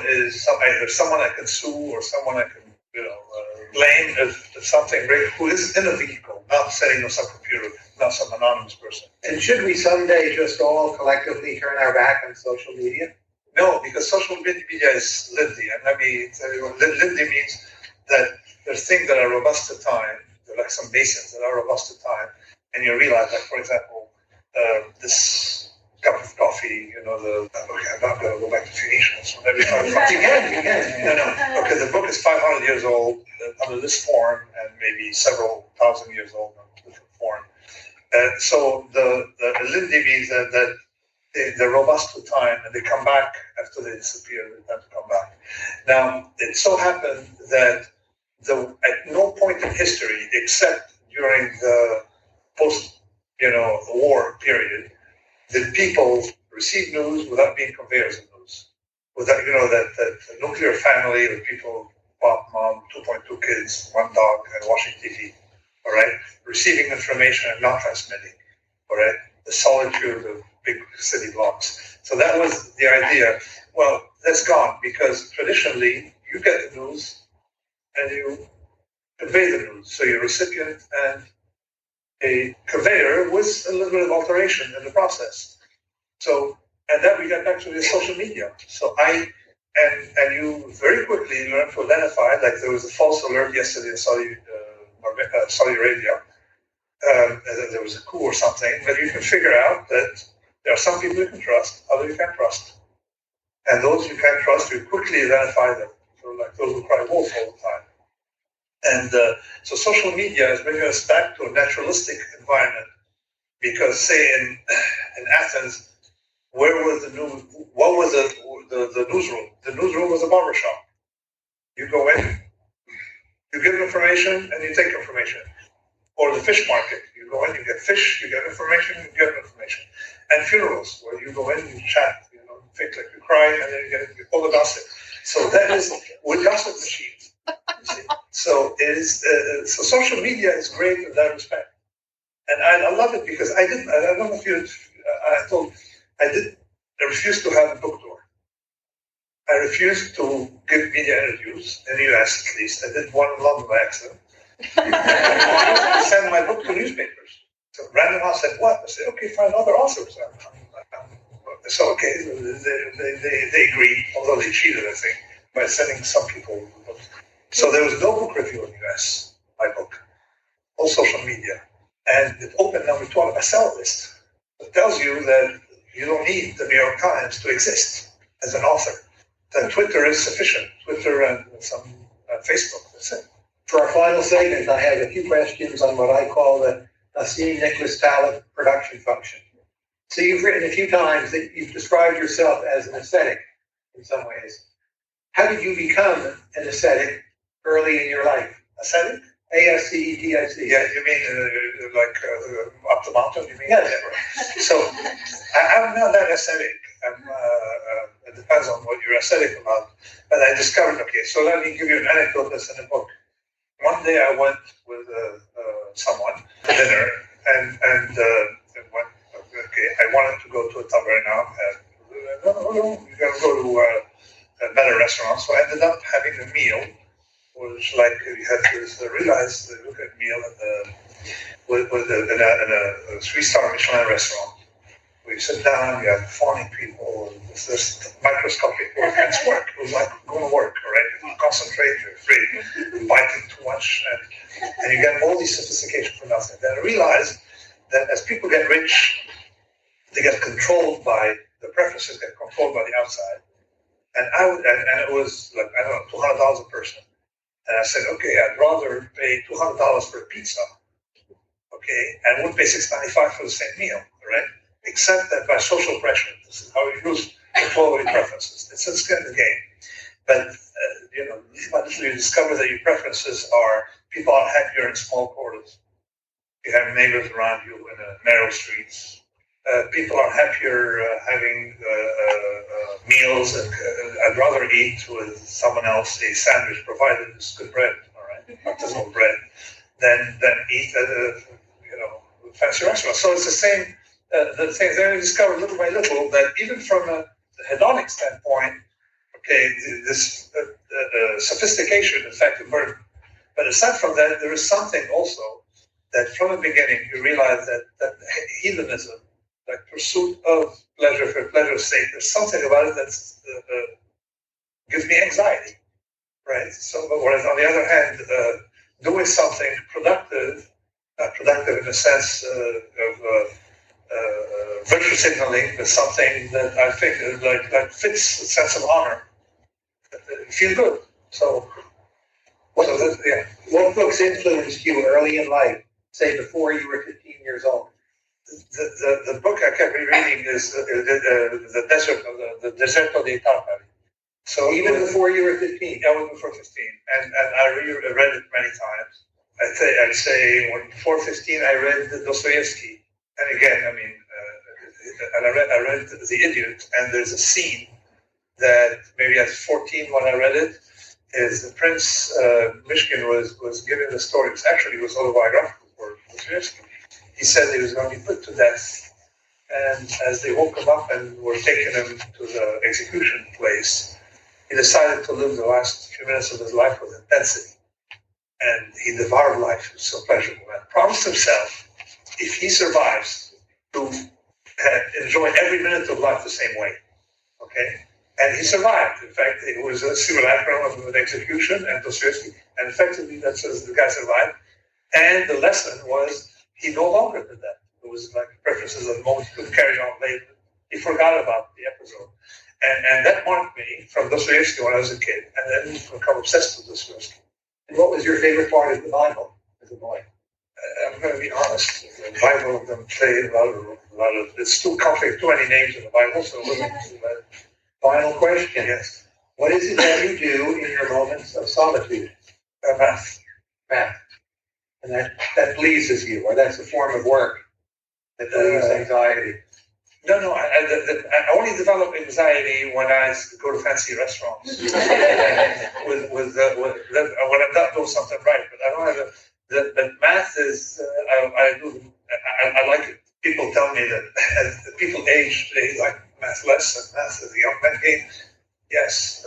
I can sue or someone I can blame if something breaks, who is in a vehicle, not setting up some computer, not some anonymous person. And should we someday just all collectively turn our back on social media? No, because social media is Lindy. And let me tell you what Lindy means, that there's things that are robust to time. They're like some basins that are robust to time. And you realize, like, for example, this cup of coffee, I'm not going to go back to Phoenician. So every time No. Okay, the book is 500 years old under this form and maybe several thousand years old under a different form. So the Lindy means that they're robust to time and they come back after they disappear. They tend to come back. Now, it so happened that at no point in history, except during the war period, did people receive news without being conveyors of news. Without, that nuclear family of people, pop, mom, 2.2 kids, one dog, and watching TV, all right? Receiving information and not transmitting, all right? The solitude of big city blocks. So that was the idea. Well, that's gone because traditionally you get the news and you convey the news. So you're a recipient and a conveyor with a little bit of alteration in the process. So, and then we get back to the social media. So and you very quickly learn to identify, like there was a false alert yesterday in Saudi Arabia. There was a coup or something, but you can figure out that there are some people you can trust, others you can't trust. And those you can't trust, you quickly identify them. So like those who cry wolf all the time. And so social media is bringing us back to a naturalistic environment because, say, in Athens, where was the news? What was the newsroom? The newsroom was a barbershop. You go in, you give information, and you take information. Or the fish market. You go in, you get fish, you get information, you get information. And funerals, where you go in, you chat, think like you cry, and then you get all the gossip. So that is with gossip machines. You see. So it is. So social media is great in that respect, and I love it because I don't know if you. I refused to have a book tour. I refused to give media interviews in the US, at least. I did one in London by accident. I sent my book to newspapers. So Random House said, "What?" I said, "Okay, find other authors." So okay, they agreed, although they cheated, I think, by sending some people books. So there was no book review in the US, my book, all social media. And it opened number 2 on a bestseller list. It tells you that you don't need the New York Times to exist as an author. That Twitter is sufficient. Twitter and some Facebook, that's it. For our final segment, I have a few questions on what I call the Nassim Nicholas Taleb production function. So you've written a few times that you've described yourself as an ascetic in some ways. How did you become an ascetic early in your life? Ascetic? A-S-C-E-T-I-C. Yeah, you mean up the mountain? You mean? Yes. So I'm not that ascetic. It depends on what you're ascetic about. But I discovered, okay, so let me give you an anecdote that's in the book. One day I went with someone to dinner and went, okay, I wanted to go to a taberna. No, you gotta go to a better restaurant. So I ended up having a meal, which like you have to realize, look at meal in a 3-star Michelin restaurant. Where you sit down, you have fawning people, this microscopic work, and it's work. It was like going to work, right? You concentrate, you're afraid, you're biting too much, and you get all these sophistication for nothing. Then I realized that as people get rich, they get controlled by the preferences, get controlled by the outside. And it was like, I don't know, $200 a person. And I said, okay, I'd rather pay $200 for a pizza, okay, and would pay $6.95 for the same meal, right? Except that by social pressure, this is how you lose control of your preferences. It's a skin in the game. But, you discover that your preferences are, people are happier in small quarters. You have neighbors around you in narrow streets. People are happier having meals, and I'd rather eat with someone else a sandwich, provided it's good bread, all right, artisanal bread, than eat at a fancy restaurant. So it's the same. The thing that I discovered little by little that even from a hedonic standpoint, okay, this sophistication in fact a burden. But aside from that, there is something also that from the beginning you realize that hedonism, like pursuit of pleasure for pleasure's sake, there's something about it that gives me anxiety, right? So, whereas on the other hand, doing something productive, not productive in the sense of virtue signaling, but something that I think like fits the sense of honor. Feel good. So, what books influenced you early in life, say before you were 15 years old? The book I kept rereading is the Deserto di Tartari. So even before you were 15? Yeah, before 15, and I read it many times. I'd say when before 15 I read Dostoevsky. And again, I mean, and I read The Idiot, and there's a scene that maybe at 14 when I read it, is the Prince Mishkin was giving the story. It was autobiographical for Dostoevsky. He said he was going to be put to death, and as they woke him up and were taking him to the execution place, he decided to live the last few minutes of his life with intensity, and he devoured life. It was so pleasurable, and promised himself, if he survives, to enjoy every minute of life the same way, okay? And he survived. In fact, it was a simulacrum of an execution, and Dostoevsky, and effectively that says the guy survived. And the lesson was he no longer did that. It was like preferences of the moment he could carry on later. He forgot about the episode. And that marked me from Dostoevsky when I was a kid, and then become obsessed with Dostoevsky. And what was your favorite part of the Bible as a boy? I'm going to be honest. The Bible doesn't say a lot of. It's too complicated. Too many names in the Bible. So final question. Yes. What is it that you do in your moments of solitude? Math. And that pleases you, or that's a form of work that relieves anxiety. No. I only develop anxiety when I go to fancy restaurants. when I'm not doing something right, but I don't have But math is, I like it. People tell me that as people age, they like math less, and math is a young man game. Yes,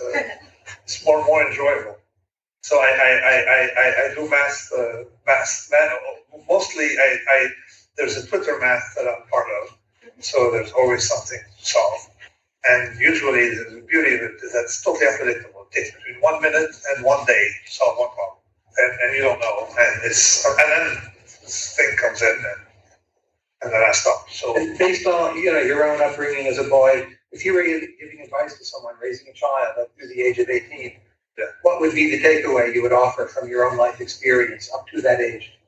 it's more enjoyable. So I do math. Mostly there's a Twitter math that I'm part of, so there's always something to solve. And usually the beauty of it is that it's totally unpredictable. It takes between 1 minute and 1 day to solve one problem, and you don't know. And then this thing comes in, and then I stop. So and based on your own upbringing as a boy, if you were giving advice to someone raising a child up to the age of 18, what would be the takeaway you would offer from your own life experience up to that age?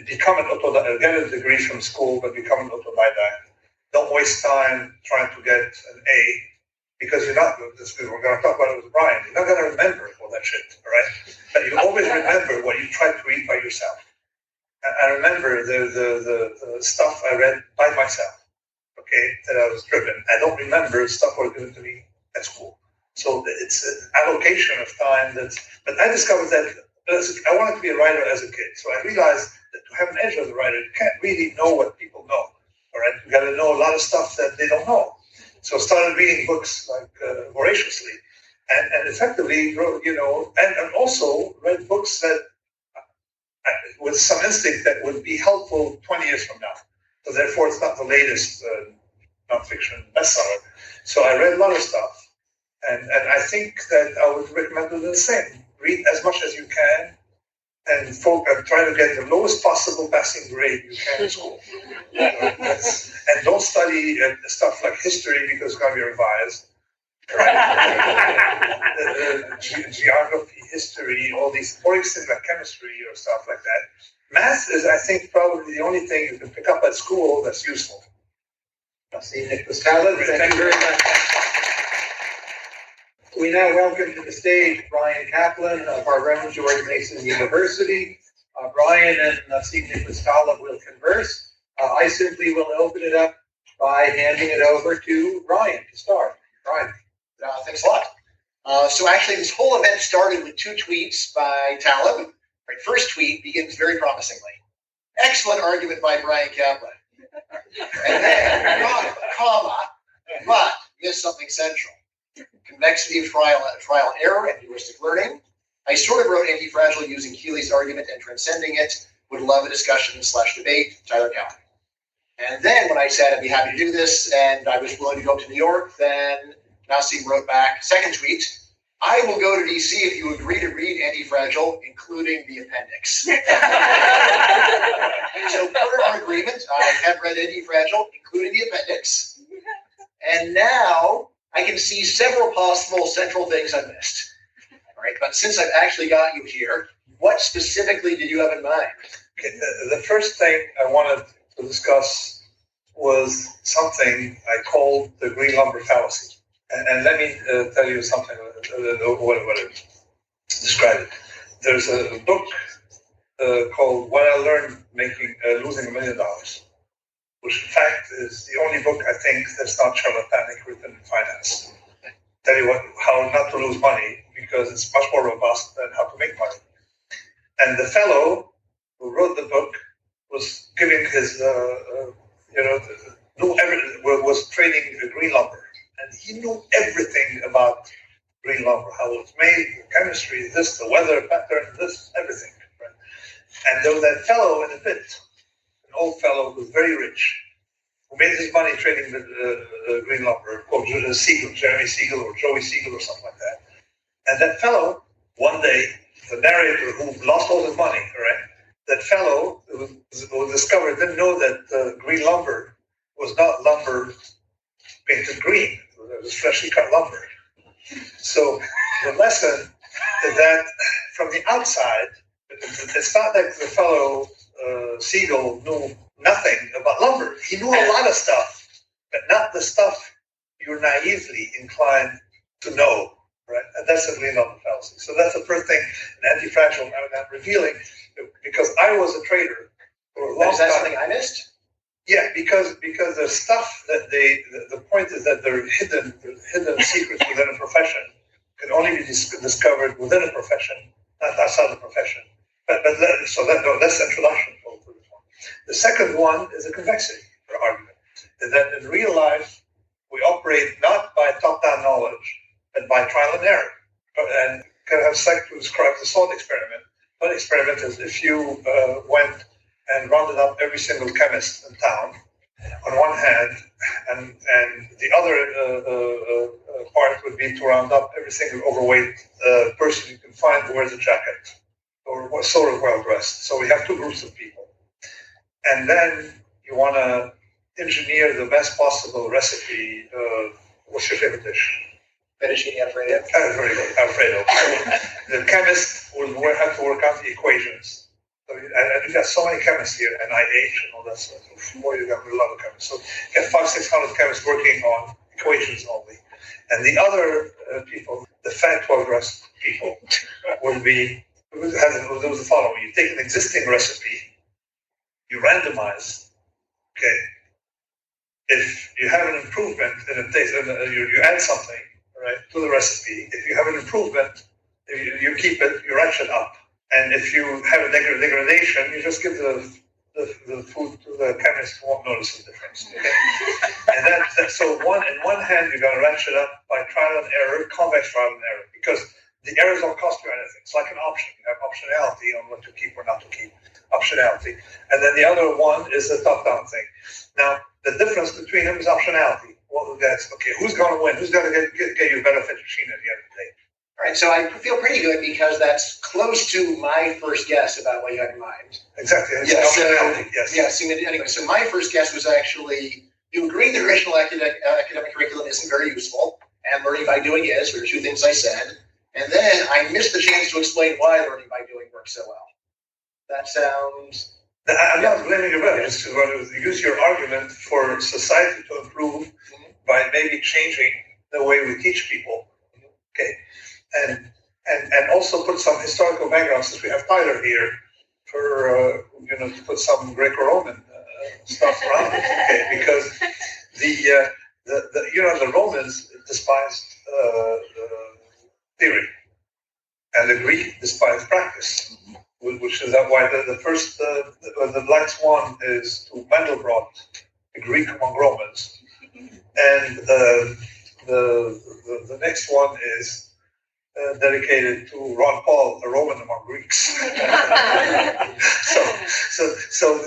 Become an autodidact. Get a degree from school, but become an autodidact. Don't waste time trying to get an A, because you're not. We're going to talk about it with Brian. You're not going to remember all that shit, all right? But you always remember what you tried to read by yourself. I remember the stuff I read by myself, okay, that I was driven. I don't remember stuff that was given to me at school. So it's an allocation of time. But I discovered that I wanted to be a writer as a kid. So I realized that to have an edge as a writer, you can't really know what people know. All right, you got to know a lot of stuff that they don't know. So I started reading books like voraciously, and effectively, and also read books that with some instinct that would be helpful 20 years from now. So therefore, it's not the latest nonfiction bestseller. So I read a lot of stuff, and I think that I would recommend the same. Read as much as you can, and try to get the lowest possible passing grade you can in school. And don't study stuff like history because it's going to be revised. Geography, history, all these boring things like chemistry or stuff like that. Math is, I think, probably the only thing you can pick up at school that's useful. Nassim Nicholas Taleb, thank you very much. We now welcome to the stage Bryan Caplan of our own George Mason University. Bryan and Nassim Nicholas Taleb will converse. I simply will open it up by handing it over to Bryan to start. Bryan. Thanks a lot. So actually, this whole event started with 2 tweets by Taleb. My first tweet begins very promisingly. Excellent argument by Bryan Caplan. And then, comma, but missed something central. Convexity of trial error and heuristic learning. I sort of wrote Antifragile using Keely's argument and transcending it. Would love a discussion/debate. Tyler Cowan. And then when I said I'd be happy to do this and I was willing to go up to New York, then Nassim wrote back, second tweet, I will go to DC if you agree to read Antifragile, including the appendix. So per our agreement, I have read Antifragile, including the appendix. And now I can see several possible central things I missed. All right, but since I've actually got you here, what specifically did you have in mind? Okay, the first thing I wanted to discuss was something I called the green lumber fallacy. And let me tell you something, what it describe it. There's a book called What I Learned Losing $1 Million, which in fact is the only book I think that's not charlatanic written in finance. Tell you how not to lose money, because it's much more robust than how to make money. And the fellow who wrote the book was giving his, was trading green lumber. And he knew everything about green lumber, how it's made, the chemistry, this, the weather pattern, this, everything. Right? And there was that fellow in the pit, an old fellow who was very rich, who made his money trading green lumber, called Jeremy Siegel or Joey Siegel or something like that. And that fellow, one day, the narrator who lost all his money, right? That fellow who discovered, didn't know that green lumber was not lumber painted green. It was freshly cut lumber. So the lesson is that from the outside, it's not that the fellow Siegel knew nothing about lumber. He knew a lot of stuff, but not the stuff you're naively inclined to know, right? And that's the green lumber fallacy. So that's the first thing in Antifragile I'm revealing, because I was a trader for a long time. Is that something I missed? Yeah, because the stuff that the point is that they're hidden secrets within a profession can only be discovered within a profession, not outside the profession. But that's the introduction for this one. The second one is a convexity argument, is that in real life we operate not by top-down knowledge, and by trial and error. And can have sex to describe the thought experiment. Thought experiment is if you went and rounded up every single chemist in town on one hand, and the other part would be to round up every single overweight person you can find who wears a jacket or was sort of well dressed. So we have two groups of people. And then you want to engineer the best possible recipe. What's your favorite dish? Fettuccine Alfredo. Very good, Alfredo. The chemist will have to work out the equations. So, and you've got so many chemists here, NIH and all that stuff. Boy, you've got a lot of chemists. So you got 500-600 chemists working on equations only. And the other people, the fat, well-dressed people, will do the following. You take an existing recipe, you randomize, okay? If you have an improvement in a taste, you add something, right, to the recipe. If you have an improvement, you keep it, you ratchet up. And if you have a degradation, you just give the food to the chemist who won't notice the difference. Okay? And so in one hand, you're going to ratchet up by trial and error, convex trial and error, because the errors don't cost you anything. It's like an option. You have optionality on what to keep or not to keep. Optionality. And then the other one is the top-down thing. Now, the difference between them is optionality. Well, that's okay. Who's going to win? Who's going to get you a better fettuccine at the end of the day? All right, so I feel pretty good because that's close to my first guess about what you had in mind. Exactly. Yes. Yes. Anyway, so my first guess was actually you agree the traditional academic curriculum isn't very useful, and learning by doing is. There were two things I said, and then I missed the chance to explain why learning by doing works so well. That sounds. I'm not blaming you, but just to use your argument for society to improve by maybe changing the way we teach people. Okay. And also put some historical background, since we have Tyler here, for to put some Greco-Roman stuff around it, okay? Because the Romans despised theory, and the Greek despised practice, which is why the first the black swan is to Mandelbrot, the Greek among Romans, and the next one is dedicated to Ron Paul, a Roman among Greeks. so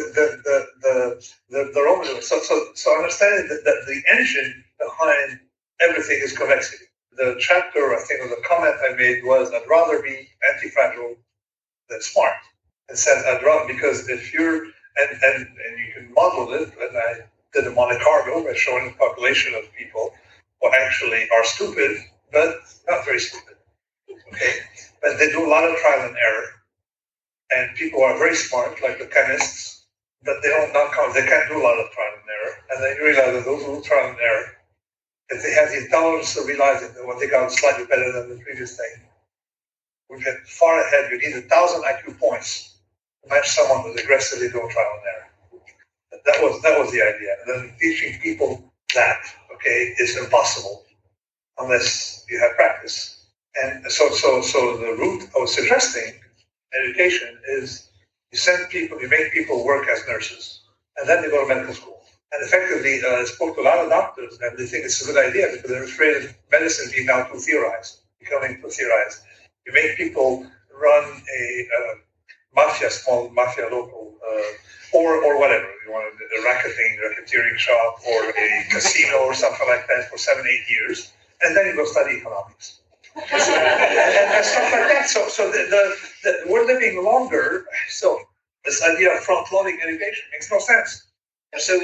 the Roman. So understanding that the engine behind everything is convexity. The chapter, I think, or the comment I made was, I'd rather be antifragile than smart. And said I'd rather, because if you're and you can model it, and I did a Monte Carlo by showing the population of people who actually are stupid, but not very stupid. Okay, but they do a lot of trial and error, and people are very smart, like the chemists, but they can't do a lot of trial and error. And then you realize that those who do trial and error, if they have the intelligence to realize that what they got is slightly better than the previous thing, would get far ahead. You need 1,000 IQ points to match someone who's aggressively doing trial and error. That was the idea. And then teaching people that, okay, is impossible unless you have practice. And so the route I was suggesting education is you make people work as nurses, and then they go to medical school. And effectively, I spoke to a lot of doctors, and they think it's a good idea because they're afraid of medicine being now becoming too theorized. You make people run a small mafia local, or whatever. You want a racketeering shop, or a casino, or something like that for 7-8 years, and then you go study economics. and stuff like that. So we're living longer. So this idea of front-loading education makes no sense. So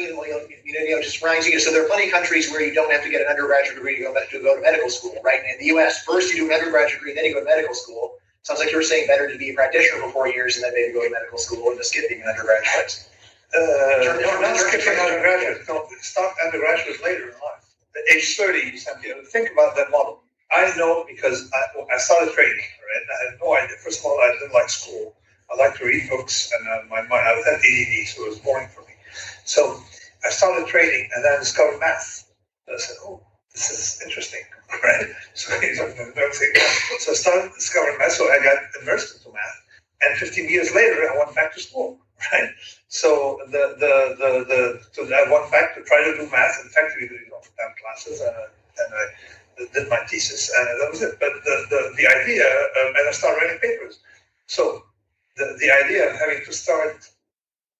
just rising. So there are plenty of countries where you don't have to get an undergraduate degree to go to medical school, right? And in the U.S., first you do an undergraduate degree, then you go to medical school. Sounds like you're saying better to be a practitioner for 4 years and then maybe go to medical school and just skip being an undergraduate. Not skipping undergraduate. No, start undergraduate later in life. At age 30, think about that model. I know because I started training, right? I had no idea. First of all, I didn't like school. I like to read books, and I was at ADD, so it was boring for me. So I started training, and then I discovered math. And I said, "Oh, this is interesting, right?" So I started discovering math. So I got immersed into math, and 15 years later, I went back to school, right? So I went back to try to do math. In fact, we did 10 classes, and did my thesis, and that was it. But the idea, and I started writing papers. So the idea of having to start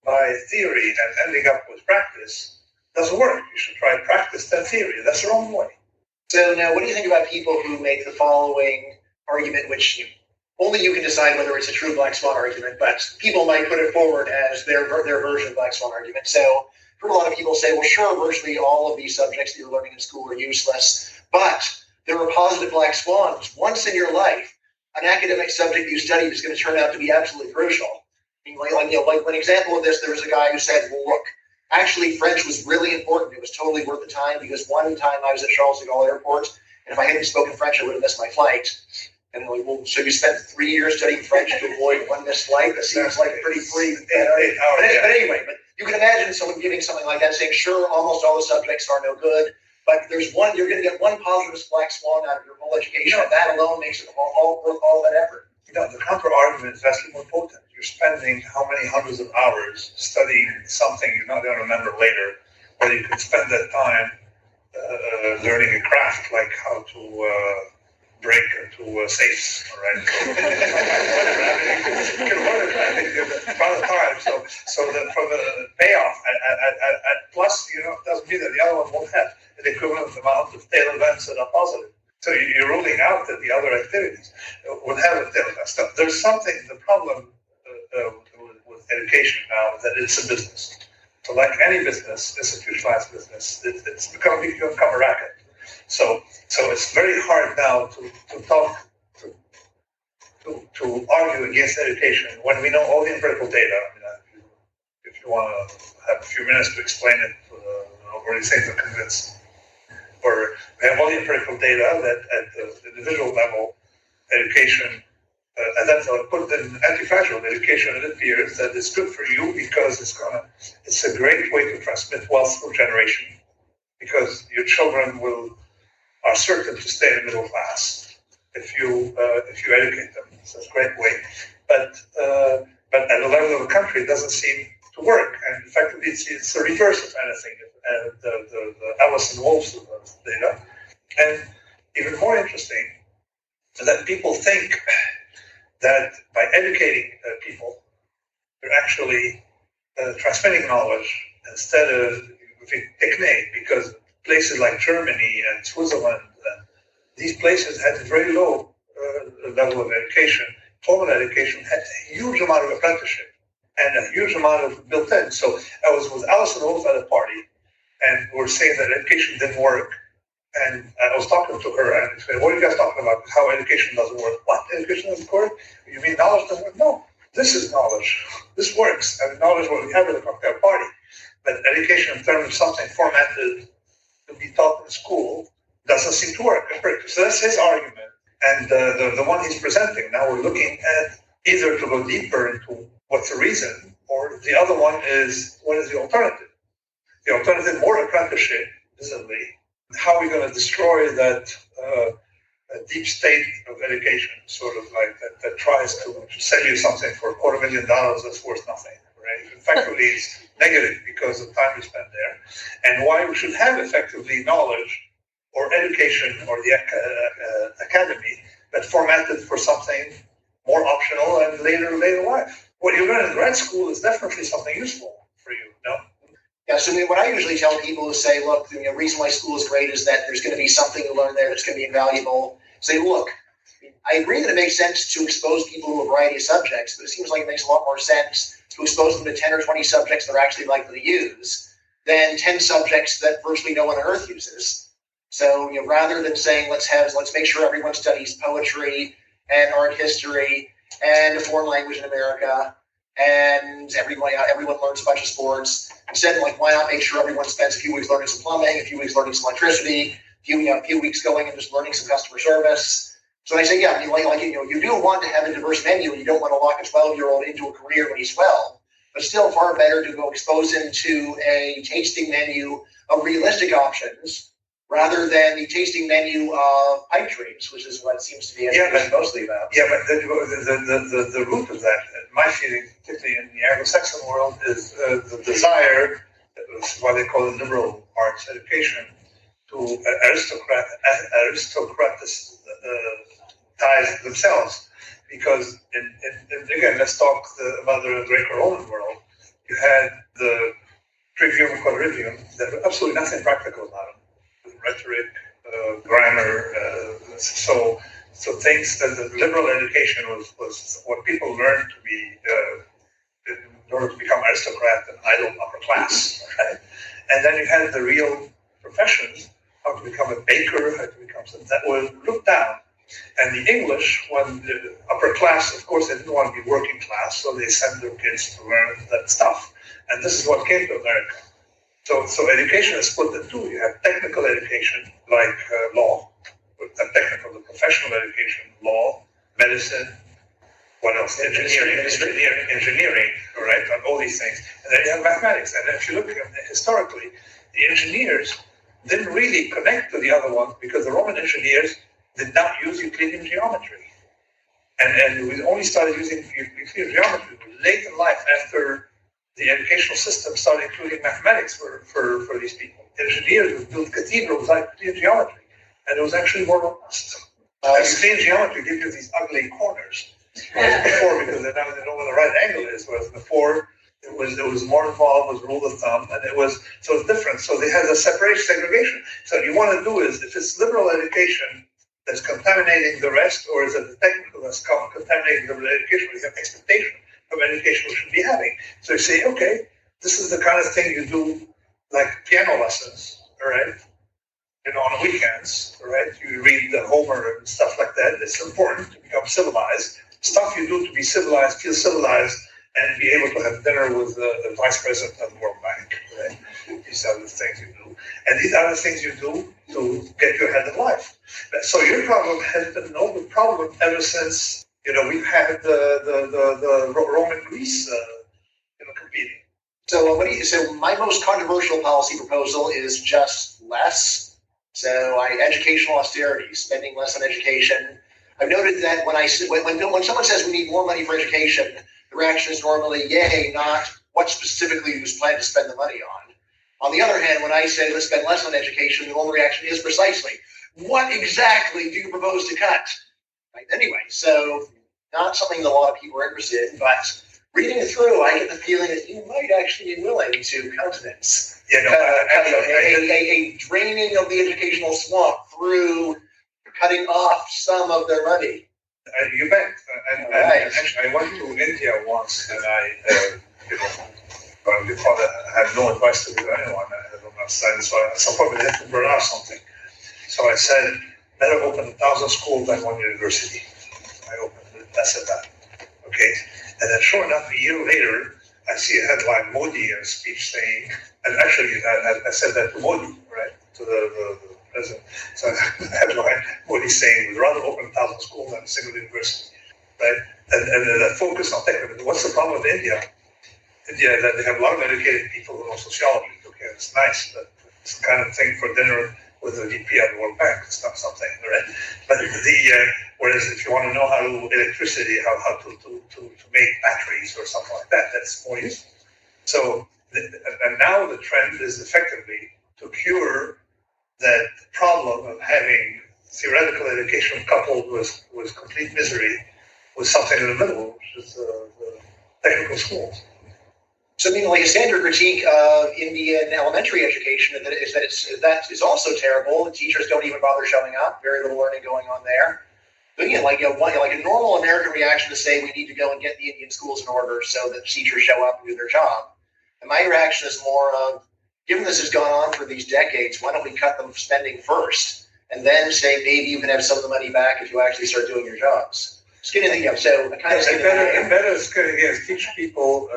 by theory and ending up with practice doesn't work. You should try practice then theory. That's the wrong way. So now, what do you think about people who make the following argument, which only you can decide whether it's a true black swan argument, but people might put it forward as their version of black swan argument. So I've heard a lot of people say, well, sure, virtually all of these subjects that you're learning in school are useless, but there are positive black swans. Once in your life, an academic subject you studied is going to turn out to be absolutely crucial. I mean, like one example of this, there was a guy who said, well, look, actually, French was really important. It was totally worth the time because one time I was at Charles de Gaulle Airport, and if I hadn't spoken French, I would have missed my flight. And they're like, well, so you spent 3 years studying French to avoid one missed flight? That seems like a pretty free. But anyway, but you can imagine someone giving something like that, saying, sure, almost all the subjects are no good, but there's one, you're going to get one positive black swan out of your whole education, and that alone makes it all worth all that effort. The counter-argument is vastly more potent. You're spending how many hundreds of hours studying something you're not going to remember later, whether you could spend that time learning a craft like how to break into safes, right? Whatever. I mean, you can learn it, I think, a lot of time. So from the payoff, plus, it doesn't mean that the other one won't have an equivalent amount of tail events that are positive. So you're ruling out that the other activities would have a tail event. So there's something, the problem with education now is that it's a business. So like any business, institutionalized business, it's become a racket. So it's very hard now to argue against education when we know all the empirical data. I mean, if you want to have a few minutes to explain it, or you say to convince, or we have all the empirical data that at the individual level, education, and that's put in Antifragile education, it appears that it's good for you because it's a great way to transmit wealth through generation, because your children are certain to stay in the middle class if you educate them. So it's a great way. But at the level of the country, it doesn't seem to work. And effectively, it's the reverse of anything. The Alice and Wolves data. And even more interesting is that people think that by educating people, you're actually transmitting knowledge instead of Techne, because places like Germany and Switzerland, these places had a very low level of education. Formal education had a huge amount of apprenticeship and a huge amount of built-in. So I was with Alison Wolf at a party, and we were saying that education didn't work. And I was talking to her, and I said, what are you guys talking about? How education doesn't work? What? Education doesn't work? You mean knowledge doesn't work? No, this is knowledge. This works. And knowledge what we have at a cocktail party. But education in terms of something formatted to be taught in school doesn't seem to work. So that's his argument. And the one he's presenting, now we're looking at either to go deeper into what's the reason, or the other one is, what is the alternative? The alternative, more apprenticeship, visibly. How are we going to destroy that deep state of education, sort of like that tries to sell you something for $250,000 that's worth nothing, right? Effectively, it's negative because of time you spend there. And why we should have effectively knowledge or education or the academy, but formatted for something more optional and later life. What you learn in grad school is definitely something useful for you, no? Yeah, so what I usually tell people is say, look, the reason why school is great is that there's going to be something to learn there that's going to be invaluable. Say, look, I agree that it makes sense to expose people to a variety of subjects, but it seems like it makes a lot more sense to expose them to 10 or 20 subjects they're actually likely to use than 10 subjects that virtually no one on earth uses. So, rather than saying let's make sure everyone studies poetry and art history and a foreign language in America, and everyone learns a bunch of sports. Instead, why not make sure everyone spends a few weeks learning some plumbing, a few weeks learning some electricity, a few weeks going and just learning some customer service. So I say, yeah, you do want to have a diverse menu, and you don't want to lock a 12-year-old into a career when he's 12. But still, far better to go expose him to a tasting menu of realistic options rather than the tasting menu of pipe dreams, which is what it seems to be mostly about. Yeah, but the root of that, my feeling, particularly in the Anglo-Saxon world, is the desire, what they call it liberal arts education, to aristocratize themselves. Because, again, let's talk about the Greco-Roman world. You had the trivium and quadrivium that were absolutely nothing practical about them. Rhetoric, grammar, so things that the liberal education was what people learned to be in order to become aristocrat and idle upper class, right? And then you had the real professions, how to become a baker, how to become something that was looked down. And the English, when the upper class, of course, they didn't want to be working class, so they sent their kids to learn that stuff. And this is what came to America. So education is split in two. You have technical education, like law, technical, the professional education, law, medicine, what else? Engineering, all right, and all these things. And then you have mathematics. And if you look at historically, the engineers didn't really connect to the other ones because the Roman engineers did not use Euclidean geometry. And we only started using Euclidean geometry late in life after the educational system started including mathematics for these people. Engineers would build cathedrals like Euclidean geometry, and it was actually more robust. Euclidean geometry gives you these ugly corners. Whereas before, because they don't know where the right angle is, whereas before it was more involved with rule of thumb, and so it's different. So they had a separation, segregation. So what you want to do is, if it's liberal education that's contaminating the rest, or is it the technical that's contaminating the education, we have expectation of education we should be having. So you say, okay, this is the kind of thing you do, like piano lessons, all right? On weekends, all right? You read the Homer and stuff like that. It's important to become civilized. Stuff you do to be civilized, feel civilized, and be able to have dinner with the vice president of the World Bank, right? These are the things you do. And these are the things you do to get you ahead in life. So your problem has been no problem ever since, we've had the Roman Greece, competing. So my most controversial policy proposal is just less. So educational austerity, spending less on education. I've noted that when someone says we need more money for education, the reaction is normally, yay, not what specifically do you plan to spend the money on. On the other hand, when I say let's spend less on education, the normal reaction is precisely, what exactly do you propose to cut? Right? Anyway, so not something that a lot of people are interested in, but reading it through, I get the feeling that you might actually be willing to countenance a draining of the educational swamp through cutting off some of their money. You bet. And actually, I went to India once, and I had no advice to give anyone. I don't understand. So at some point, I had to burn out something. So I said, better open 1,000 schools than one university. I opened it. I said that. Okay. And then, sure enough, a year later, I see a headline, Modi in a speech saying, and actually, I said that to Modi, right, to the president. So the headline, Modi saying, we'd rather open 1,000 schools than a single university, right? And the focus on technology. What's the problem with India? India, that they have a lot of educated people who know sociology. Okay, it's nice, but it's the kind of thing for dinner with the VP at the World Bank. It's not something, right? But whereas if you want to know how to electricity, how to make batteries or something like that, that's more useful. So, and now the trend is effectively to cure that problem of having theoretical education coupled with complete misery with something in the middle, which is the technical schools. So, like a standard critique of Indian elementary education is that is also terrible. The teachers don't even bother showing up. Very little learning going on there. But again, like a normal American reaction to say we need to go and get the Indian schools in order so that teachers show up and do their job. And my reaction is more of, given this has gone on for these decades, why don't we cut them spending first, and then say maybe you can have some of the money back if you actually start doing your jobs. Better teach people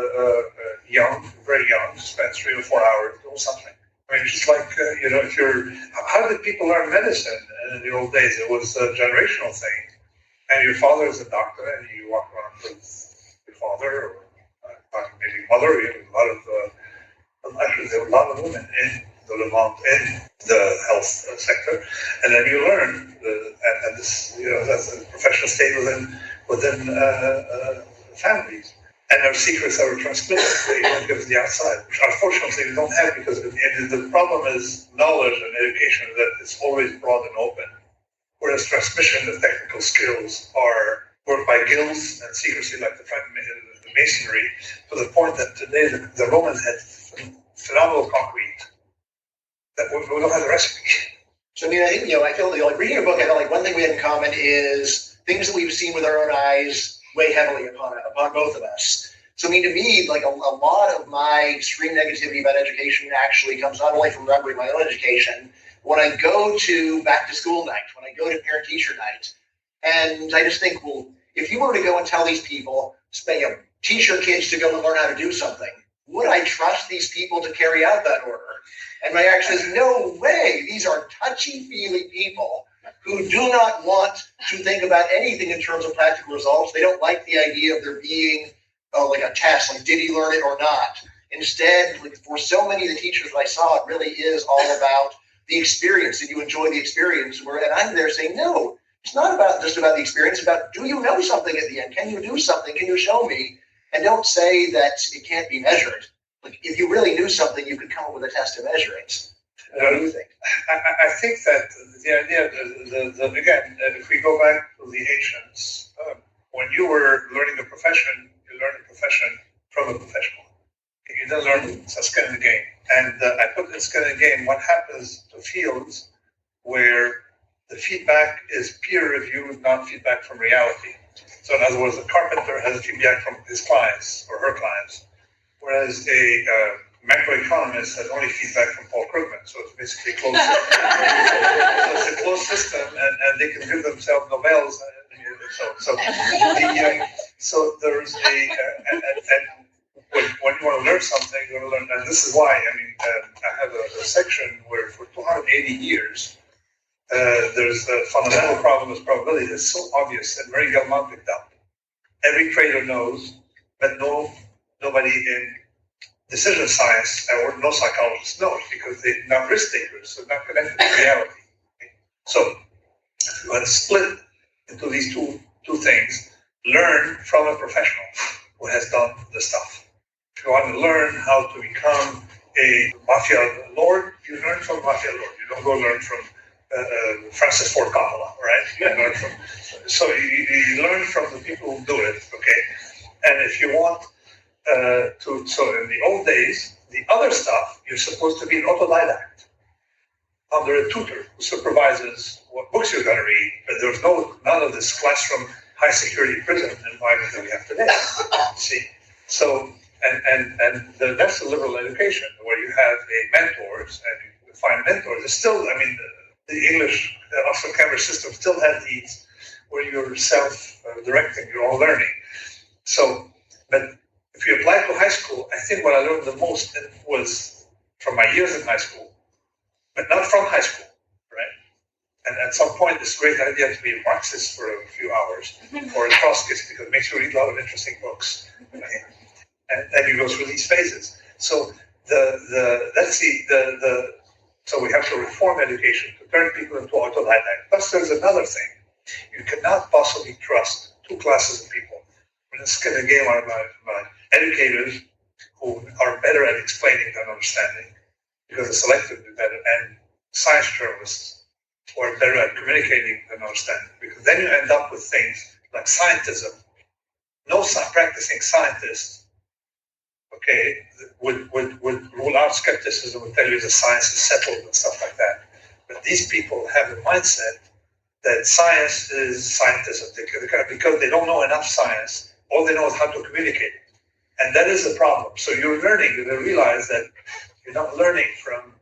very young, to spend 3 or 4 hours doing something. I mean, just like, how did people learn medicine in the old days? It was a generational thing. And your father is a doctor, and you walk around with your father, or maybe mother. You have there were a lot of women in the Levant, in the health sector. And then you learn, and this, that's a professional state within families. And our secrets are transmitted. They don't give the outside, which unfortunately we don't have, because the problem is knowledge and education, that it's always broad and open, whereas transmission of technical skills are worked by guilds and secrecy, like the masonry, to the point that today the Romans had phenomenal concrete that we don't have the recipe. So I mean, I think, I feel like reading your book, I feel like one thing we have in common is things that we've seen with our own eyes weigh heavily upon both of us. So I mean, to me, like a lot of my extreme negativity about education actually comes not only from my own education. When I go to back to school night, when I go to parent teacher night, and I just think, well, if you were to go and tell these people, teach your kids to go and learn how to do something, would I trust these people to carry out that order? And my reaction is, no way. These are touchy-feely people who do not want to think about anything in terms of practical results. They don't like the idea of there being like a test, like did he learn it or not? Instead, like for so many of the teachers that I saw, it really is all about the experience. Did you enjoy the experience? And I'm there saying, no, it's not just about the experience. It's about, do you know something at the end? Can you do something? Can you show me? And don't say that it can't be measured. Like if you really knew something, you could come up with a test to measure it. What do you think? I think that the idea, again, if we go back to the ancients, when you were learning a profession, you learned a profession from a professional. You didn't learn skin in the game. And I put in skin in the game what happens to fields where the feedback is peer-reviewed, not feedback from reality. So in other words, a carpenter has feedback from his clients or her clients, whereas a macroeconomist has only feedback from Paul Krugman. So it's basically a closed system. So it's a closed system, and they can give themselves Nobels. So there's when you want to learn something, you want to learn, and this is why, I have a section where for 280 years, there's a fundamental problem with probability that's so obvious that Mary Gell-Mann picked up. Every trader knows, but nobody in decision science or no psychologists knows, because they're not risk takers, so not connected to reality. So let's split into these two things. Learn from a professional who has done the stuff. If you want to learn how to become a mafia lord, you learn from a mafia lord. You don't go learn from Francis Ford Coppola, right? You learn from, so you learn from the people who do it, okay? And if you want so in the old days, the other stuff, you're supposed to be an autodidact under a tutor who supervises what books you're going to read, but there's none of this classroom high security prison environment that we have today. See, so that's the liberal education where you have mentors and you find mentors. There's still, the English Oxford Cambridge system still has these where you're self-directing, you're all learning. So, but if you apply to high school, I think what I learned the most was from my years in high school, but not from high school, right? And at some point, it's a great idea to be a Marxist for a few hours, or a Trotskyist, because it makes you read a lot of interesting books. Right? And you go through these phases. So so we have to reform education to turn people into autodidact. Plus, there's another thing: you cannot possibly trust two classes of people. When it's in the game are my educators who are better at explaining than understanding, because they're selectively better, and science journalists who are better at communicating than understanding, because then you end up with things like scientism. No practicing scientist, okay, would rule out skepticism, would tell you the science is settled and stuff like that. But these people have the mindset that science is scientism, because they don't know enough science. All they know is how to communicate. And that is the problem. So you're learning, you realize that you're not learning from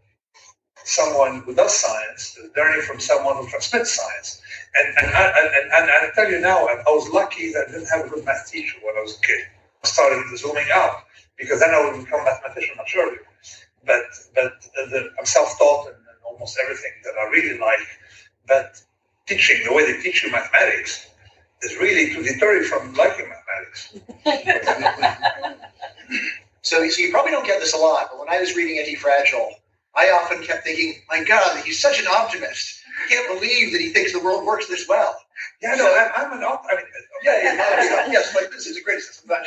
someone who does science, you're learning from someone who transmits science. And I tell you now, I was lucky that I didn't have a good math teacher when I was a kid. I started zooming out, because then I would become a mathematician much earlier. But I'm self-taught and almost everything that I really like. But teaching, the way they teach you mathematics, is really to deter you from liking mathematics. So you probably don't get this a lot, but when I was reading Antifragile, I often kept thinking, my God, he's such an optimist. I can't believe that he thinks the world works this well. Yeah, no, I'm an optimist. Yes, like this is a criticism. But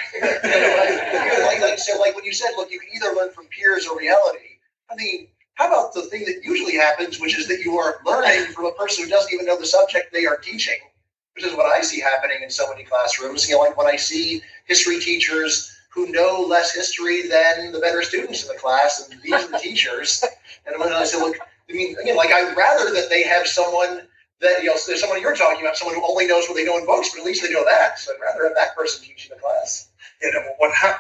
so when you said, look, you can either learn from peers or reality. I mean, how about the thing that usually happens, which is that you are learning from a person who doesn't even know the subject they are teaching, which is what I see happening in so many classrooms. Like when I see history teachers who know less history than the better students in the class, and these are the teachers. And when I say, look, I mean, again, like I'd rather that they have someone that, there's someone you're talking about, someone who only knows what they know in books, but at least they know that. So I'd rather have that person teaching the class.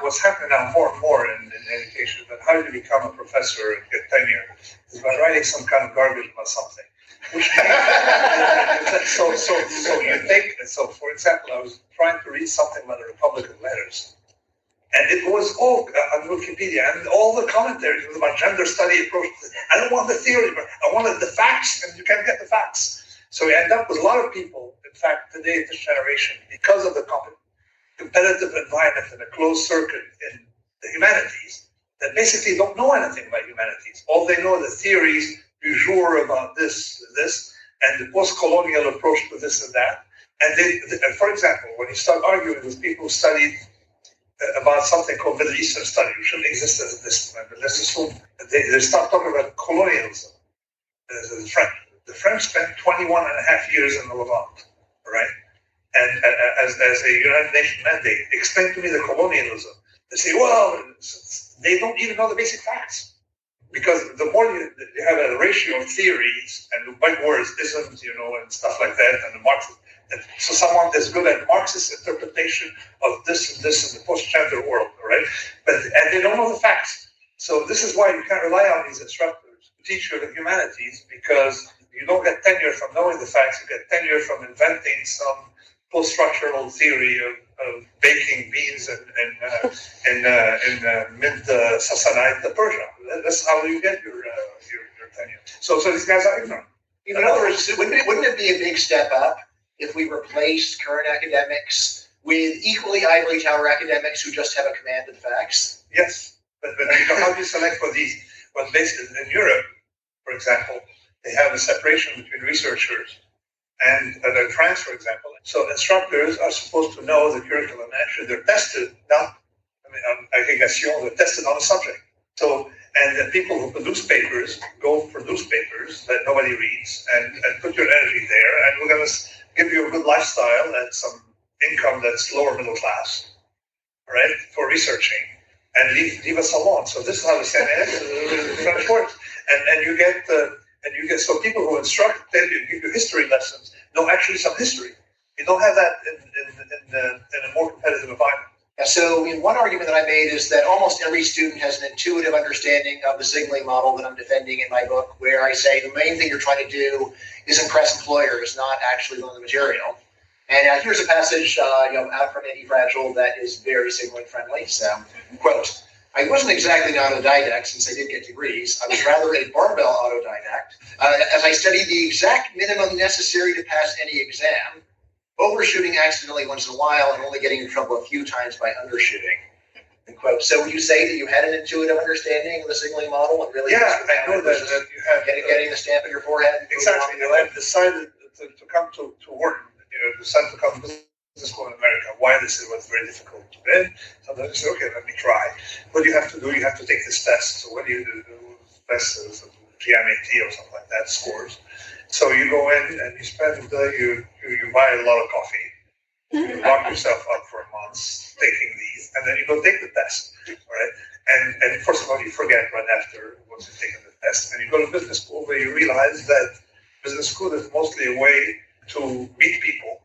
What's happening now more and more in education is that how do you become a professor and get tenure is by writing some kind of garbage about something. Which so for example, I was trying to read something about the Republican letters, and it was all on Wikipedia, and all the commentaries was about gender study approach. I don't want the theory, but I wanted the facts, and you can't get the facts. So we end up with a lot of people, in fact, today, this generation, because of the competitive environment and a closed circuit in the humanities, that basically don't know anything about humanities. All they know are the theories du jour about this, and the post-colonial approach to this and that. And for example, when you start arguing with people who studied about something called Middle Eastern study, which shouldn't exist at this moment, but let's assume that they start talking about colonialism. The French spent 21 and a half years in the Levant, right? And as a United Nations mandate, explain to me the colonialism. They say, well, they don't even know the basic facts. Because the more you have a ratio of theories and the big words, isms, and stuff like that, and the Marxist, so someone that's good at Marxist interpretation of this and this in the post-gender world, right? And they don't know the facts. So this is why you can't rely on these instructors to teach you the humanities, because you don't get tenure from knowing the facts. You get tenure from inventing some post-structural theory of baking beans in mid-Sassanite Persia. That's how you get your tenure. So these guys are ignorant. In other words, wouldn't it be a big step up if we replaced current academics with equally ivory tower academics who just have a command of the facts? Yes, but how do you select for these? Well, basically in Europe, for example, they have a separation between researchers and in France, for example. So instructors are supposed to know the curriculum. Actually, they're tested, not, on agrégation, they're tested on the subject. So, and the people who produce papers go produce papers that nobody reads and put your energy there, and we're going to give you a good lifestyle and some income that's lower middle class, right, for researching, and leave us alone. So this is how the French works. And you get so people who instruct, tell you, give you history lessons, know actually some history. You don't have that in a more competitive environment. Yeah, so one argument that I made is that almost every student has an intuitive understanding of the signaling model that I'm defending in my book, where I say the main thing you're trying to do is impress employers, not actually learn the material. And here's a passage out from Antifragile that is very signaling friendly. So, quote, I wasn't exactly an autodidact since I did get degrees. I was rather a barbell autodidact, as I studied the exact minimum necessary to pass any exam, overshooting accidentally once in a while and only getting in trouble a few times by undershooting. End quote. So would you say that you had an intuitive understanding of the signaling model and really? Yeah, I know that you have getting the stamp on your forehead. Exactly. I decided to come to work. Decided to come to business school in America. Why this was very difficult to get in. Sometimes I said, okay, let me try. What do you have to do? You have to take this test. So what do you do? Test is GMAT or something like that, scores. So you go in and you spend you buy a lot of coffee. You lock yourself up for a month taking these, and then you go take the test, right? And first of all, you forget right after once you've taken the test, and you go to business school where you realize that business school is mostly a way to meet people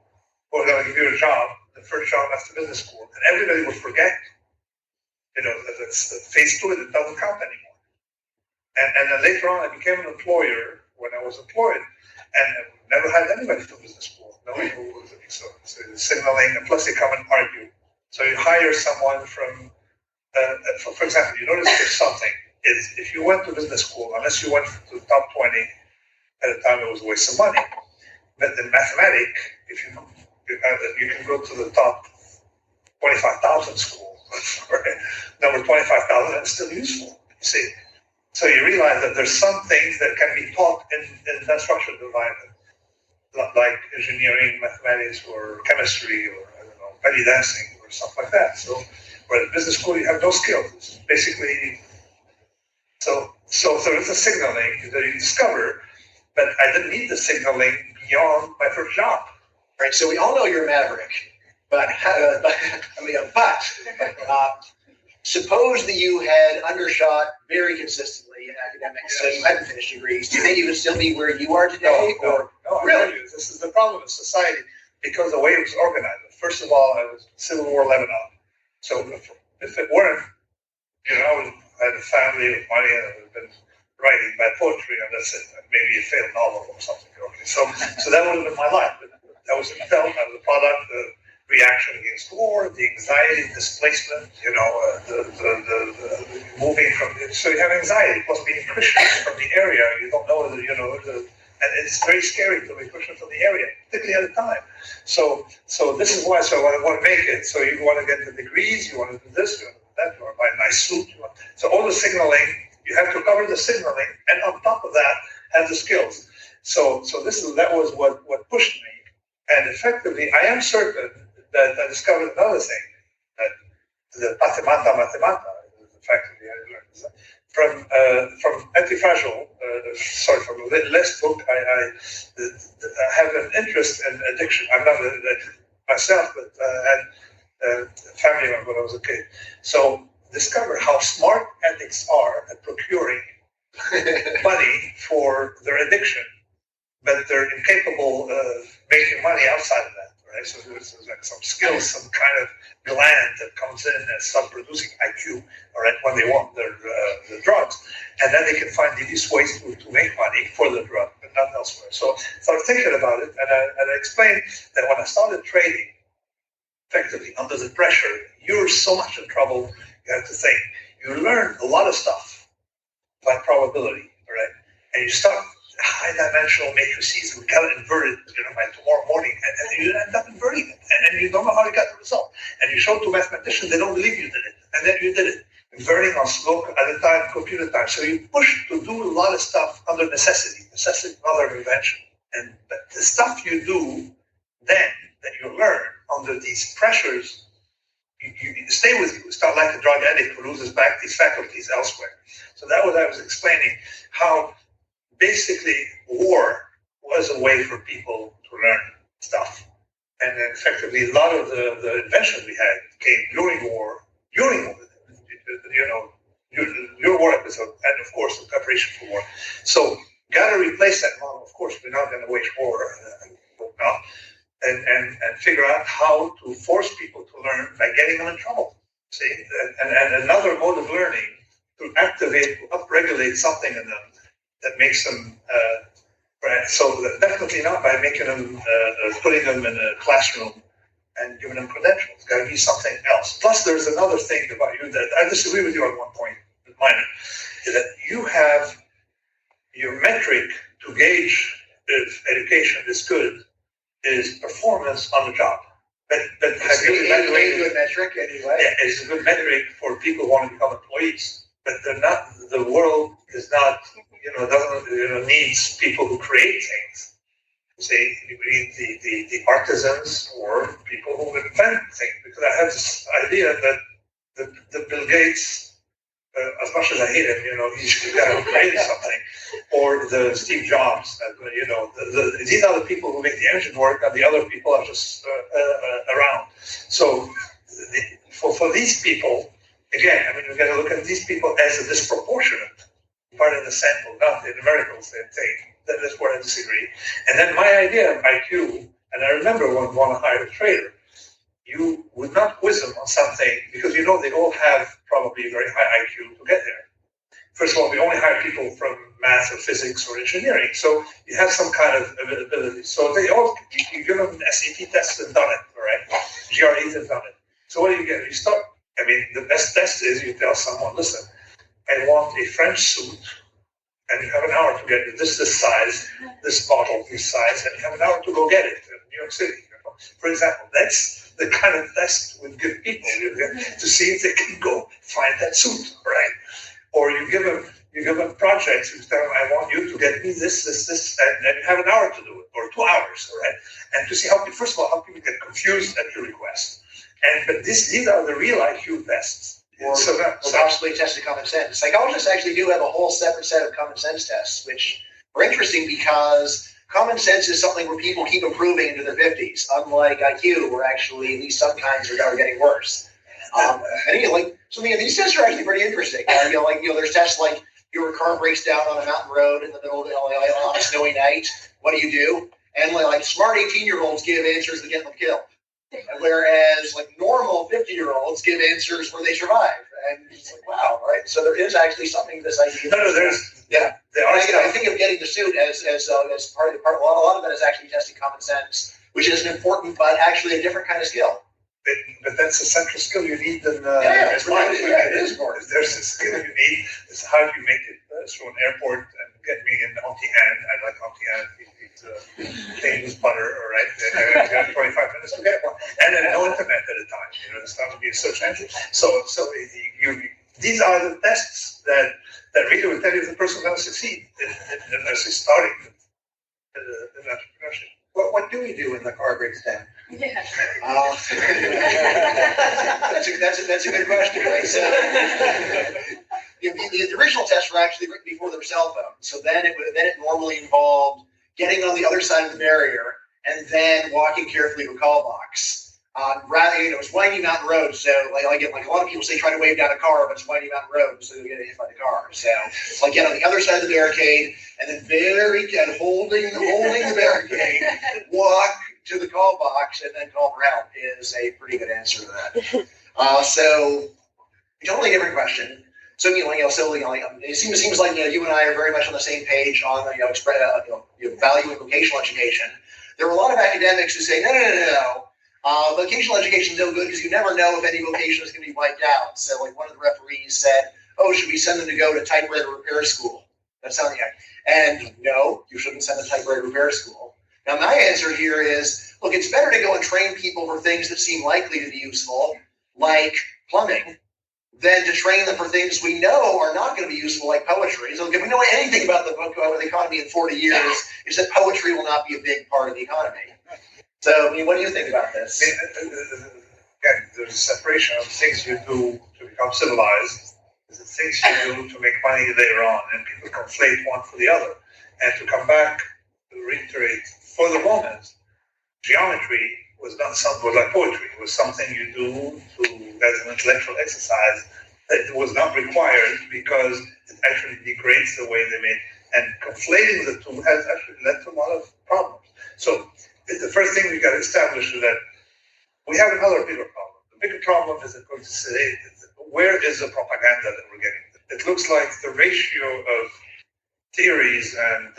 who are going to give you a job, the first job after business school, and everybody will forget, that's phase 2, it doesn't count anymore. And then later on, I became an employer when I was employed, and I never had anybody from business school. Nobody who was so signaling, and plus they come and argue. So you hire someone from, for example, you notice there's something, is if you went to business school, unless you went to the top 20, at the time it was a waste of money. But in mathematics, if you can go to the top 25,000 school, number 25,000, and it's still useful. You see, so you realize that there's some things that can be taught in that structured environment, like engineering, mathematics, or chemistry, or belly dancing or stuff like that. So, where at business school you have no skills. It's basically, so there is a signaling that you discover, but I didn't need the signaling beyond my first job. Right. So we all know you're a maverick, but suppose that you had undershot very consistently in academics, so you hadn't finished degrees. Do you think you would still be where you are today? No. Really? This is the problem with society because the way it was organized. First of all, I was Civil War Lebanon. So if it weren't, I had a family with money and I would have been writing my poetry and that's it. Maybe a failed novel or something. Okay. So that would have been my life. But that was felt as a product of reaction against war, the anxiety, displacement, the moving from it. So you have anxiety, plus being Christian from the area, you don't know and it's very scary to be Christian from the area, particularly at the time. So this is why, so I want to make it, so you want to get the degrees, you want to do this, you want to do that, you want to buy a nice suit, so all the signaling, you have to cover the signaling, and on top of that, have the skills. So that was what pushed me. And effectively, I am certain that I discovered another thing, that the mathemata, effectively, I learned from Antifragile, from the last book, I have an interest in addiction. I'm not an addict myself, but I had a family member when I was a kid. So discover how smart addicts are at procuring money for their addiction, but they're incapable of making money outside of that, right? So there's like some skills, some kind of gland that comes in and starts producing IQ, all right, when they want the drugs. And then they can find these ways to make money for the drug, but not elsewhere. So I started thinking about it, and I explained that when I started trading, effectively, under the pressure, you're so much in trouble, you have to think. You learn a lot of stuff by probability, all right? And you start high-dimensional matrices, we kind of invert it, by tomorrow morning, and you end up inverting it, and you don't know how you got the result. And you show it to mathematicians, they don't believe you did it, and then you did it, inverting on slope at a time, computer time. So you push to do a lot of stuff under necessity, mother of invention. But the stuff you do then, that you learn under these pressures, you stay with you. It's not like a drug addict who loses back these faculties elsewhere. So that was I was explaining, how basically war was a way for people to learn stuff. And then effectively a lot of the inventions we had came during war, your war episode, and of course the preparation for war. So got to replace that model. Of course, we're not going to wage war and figure out how to force people to learn by getting them in trouble. See, and another mode of learning to activate, upregulate something in them that makes them so definitely not by making them putting them in a classroom and giving them credentials. It's got to be something else. Plus, there's another thing about you that I disagree with you on one point, minor, is that you have your metric to gauge if education is good is performance on the job. But have you evaluated a good metric anyway? Yeah, it's a good metric for people who want to become employees. But they're not. The world is not. Doesn't needs people who create things. Say you need the artisans or people who invent things. Because I have this idea that the Bill Gates, as much as I hate him, he's got to create something. Or the Steve Jobs, these are the people who make the engine work, and the other people are just around. So for these people, again, we got to look at these people as a disproportionate part of the sample, not the numerical thing. That's where I disagree. And then my idea of IQ, and I remember when I want to hire a trader, you would not quiz them on something because they all have probably very high IQ to get there. First of all, we only hire people from math or physics or engineering, so you have some kind of ability. So you give them an SAT test and done it, all right? GREs have done it. So what do you get? You start. The best test is you tell someone, listen, I want a French suit, and you have an hour to get it. This size, this model, this size, and you have an hour to go get it in New York City. For example, that's the kind of test we give people to see if they can go find that suit, right? Or you give them projects. You tell them, I want you to get me this, and you have an hour to do it, or 2 hours, all right? And to see how people get confused at your request. But these are the real IQ tests. Or possibly tested common sense. Psychologists actually do have a whole separate set of common sense tests, which are interesting because common sense is something where people keep improving into their 50s, unlike IQ, where actually at least some kinds are getting worse. These tests are actually pretty interesting. There's tests like your car breaks down on a mountain road in the middle of on a snowy night. What do? And smart 18-year-olds give answers that get them killed. Whereas normal 50-year-olds give answers where they survive, and it's wow, right? So there is actually something to this idea. I think of getting the suit as part of the part. A lot of that is actually testing common sense, which is an important but actually a different kind of skill. But that's a central skill you need. It is important. There's a skill you need. Is how do you make it through an airport and get me an empty hand? I like empty hand. Clean with butter, all right? And I got 25 minutes to get one, and then no internet at a time. It's not to be a search engine. So these are the tests that really will tell you if the person is going to succeed unless he's starting in entrepreneurship. What do we do when the car breaks down? Yeah. That's a good question, right? So, the original tests were actually written before there were cell phones. So then it normally involved getting on the other side of the barrier and then walking carefully to a call box. It was windy mountain road, so like a lot of people say try to wave down a car, but it's windy mountain road, so you'll get hit by the car. So get on the other side of the barricade and then holding the barricade, walk to the call box and then call for help is a pretty good answer to that. So totally different question. So it seems like you and I are very much on the same page on valuing vocational education. There are a lot of academics who say no. Vocational education is no good because you never know if any vocation is going to be wiped out. So one of the referees said, should we send them to go to typewriter repair school? That's sounding like, and no, you shouldn't send them to typewriter repair school. Now my answer here is, look, it's better to go and train people for things that seem likely to be useful, like plumbing, than to train them for things we know are not going to be useful, like poetry. So if we know anything about the economy in 40 years, is that poetry will not be a big part of the economy. So, what do you think about this? Again, there's a separation of things you do to become civilized, there's the things you do to make money later on, and people conflate one for the other. And to come back, to reiterate, for the moment, geometry was not something like poetry. It was something you do as an intellectual exercise that was not required because it actually degrades the way they made. And conflating the two has actually led to a lot of problems. So the first thing we got to establish is that we have another bigger problem. The bigger problem is going to say, where is the propaganda that we're getting? It looks like the ratio of theories and